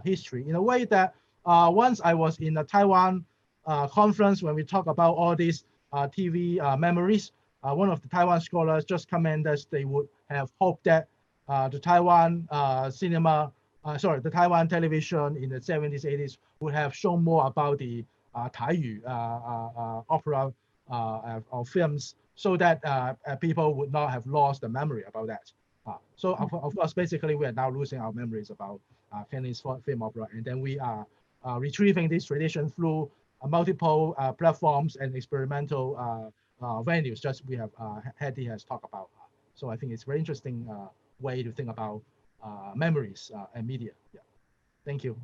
history, in a way that once I was in a Taiwan conference when we talk about all these TV memories, one of the Taiwan scholars just commented they would have hoped that the Taiwan the Taiwan television in the 70s, 80s would have shown more about the Taiyu opera or films, so that people would not have lost the memory about that. So of course, basically, we are now losing our memories about Cantonese film opera, and then we are retrieving this tradition through multiple platforms and experimental venues, just we have Hattie has talked about. So I think it's a very interesting way to think about memories and media. Yeah. Thank you.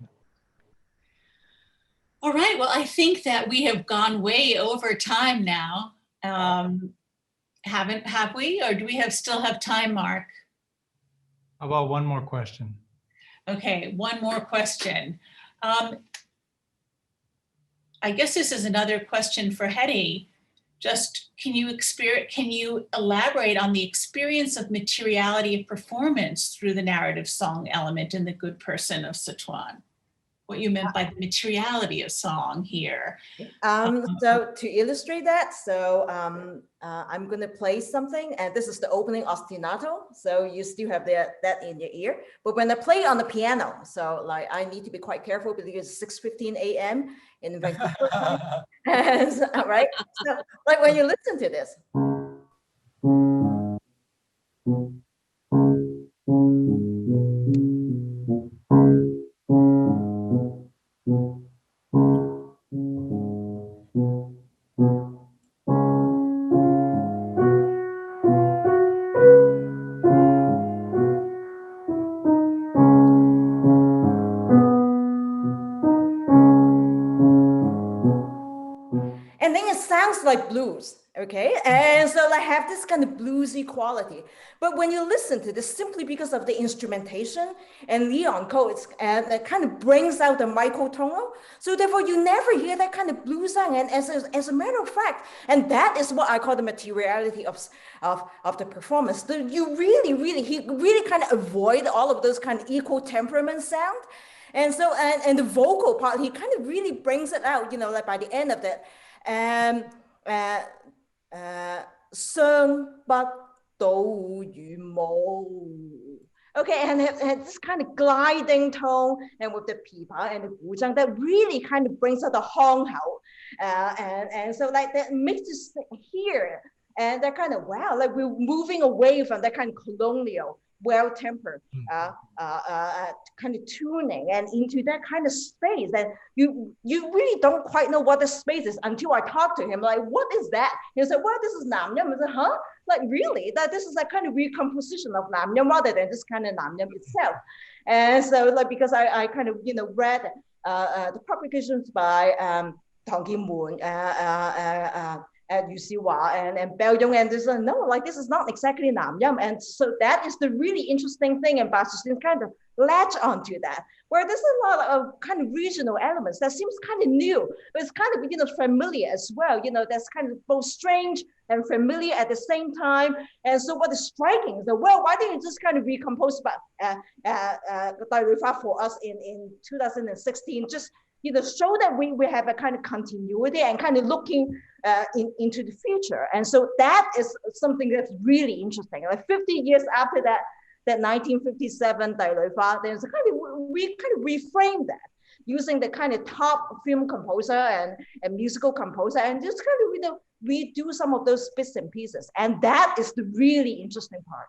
All right, well, I think that we have gone way over time now. Have we, or do we still have time, Mark? How about one more question? Okay, one more question. I guess this is another question for Hetty. Just can you elaborate on the experience of materiality of performance through the narrative song element in The Good Person of Sichuan? what you meant by the materiality of song here. So to illustrate that, so I'm going to play something, and this is the opening ostinato. So you still have that in your ear. But when I play on the piano, so like I need to be quite careful because it's 6:15 a.m. in Vancouver. Right? So like when you listen to this. And then it sounds like blues, okay? And so I have this kind of bluesy quality. But when you listen to this, simply because of the instrumentation and Leon Coates, and that kind of brings out the microtonal. So therefore you never hear that kind of blues sound. And as a matter of fact, and that is what I call the materiality of the performance. You really kind of avoid all of those kind of equal temperament sound. And so, and the vocal part, he kind of really brings it out, you know, like by the end of that. Okay, and this kind of gliding tone, and with the pipa and the guzhang, that really kind of brings out the hong hao, and so like that makes us hear, and that kind of wow, like we're moving away from that kind of colonial, well-tempered kind of tuning and into that kind of space that you really don't quite know what the space is until I talk to him, like, what is that? He said, well, this is Namnyam. I said, huh? Like, really? That this is a kind of recomposition of Namnyam rather than just kind of Namnyam itself. And so like, because I kind of, you know, read the publications by Tong Kim Moon, at UCWA and Belgium, and there's no, like this is not exactly Namnyam, and so that is the really interesting thing, and Basistin kind of latch onto that, where there's a lot of kind of regional elements that seems kind of new, but it's kind of, you know, familiar as well, you know, that's kind of both strange and familiar at the same time. And so what is striking is that, well, why didn't you just kind of recompose for us in 2016, just, you know, show that we have a kind of continuity and kind of looking into the future. And so that is something that's really interesting. Like 50 years after that 1957 Dai Lui Fa, there's a kind of, we kind of reframe that using the kind of top film composer and musical composer, and just kind of, you know, redo some of those bits and pieces. And that is the really interesting part.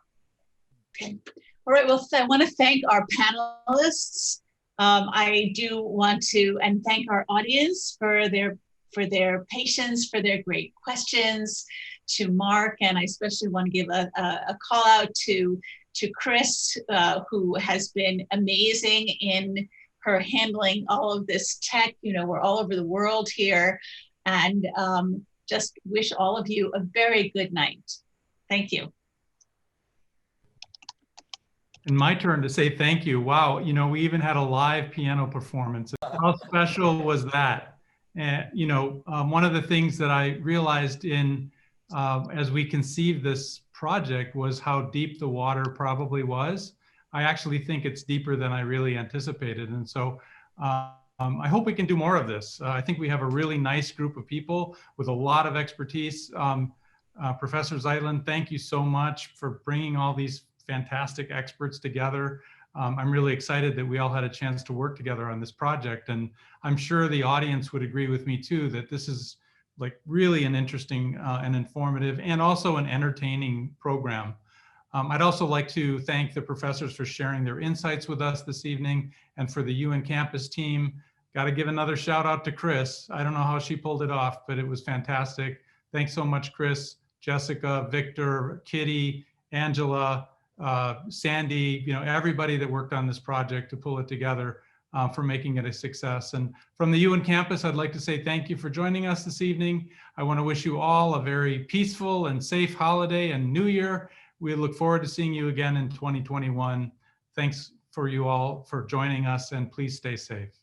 Okay. All right, well, I want to thank our panelists. I do want to thank our audience for their patience, for their great questions, to Mark, and I especially want to give a call out to Chris, who has been amazing in her handling all of this tech. You know, we're all over the world here, and just wish all of you a very good night. Thank you. And my turn to say thank you. Wow, you know, we even had a live piano performance. How special was that? And, you know, one of the things that I realized in, as we conceived this project, was how deep the water probably was. I actually think it's deeper than I really anticipated. And so I hope we can do more of this. I think we have a really nice group of people with a lot of expertise. Professor Zeitlin, thank you so much for bringing all these fantastic experts together. I'm really excited that we all had a chance to work together on this project. And I'm sure the audience would agree with me too, that this is like really an interesting and informative and also an entertaining program. I'd also like to thank the professors for sharing their insights with us this evening, and for the UN campus team. Got to give another shout out to Chris. I don't know how she pulled it off, but it was fantastic. Thanks so much, Chris, Jessica, Victor, Kitty, Angela, Sandy, you know, everybody that worked on this project to pull it together, for making it a success. And from the UN campus, I'd like to say thank you for joining us this evening. I want to wish you all a very peaceful and safe holiday and New Year. We look forward to seeing you again in 2021. Thanks for you all for joining us, and please stay safe.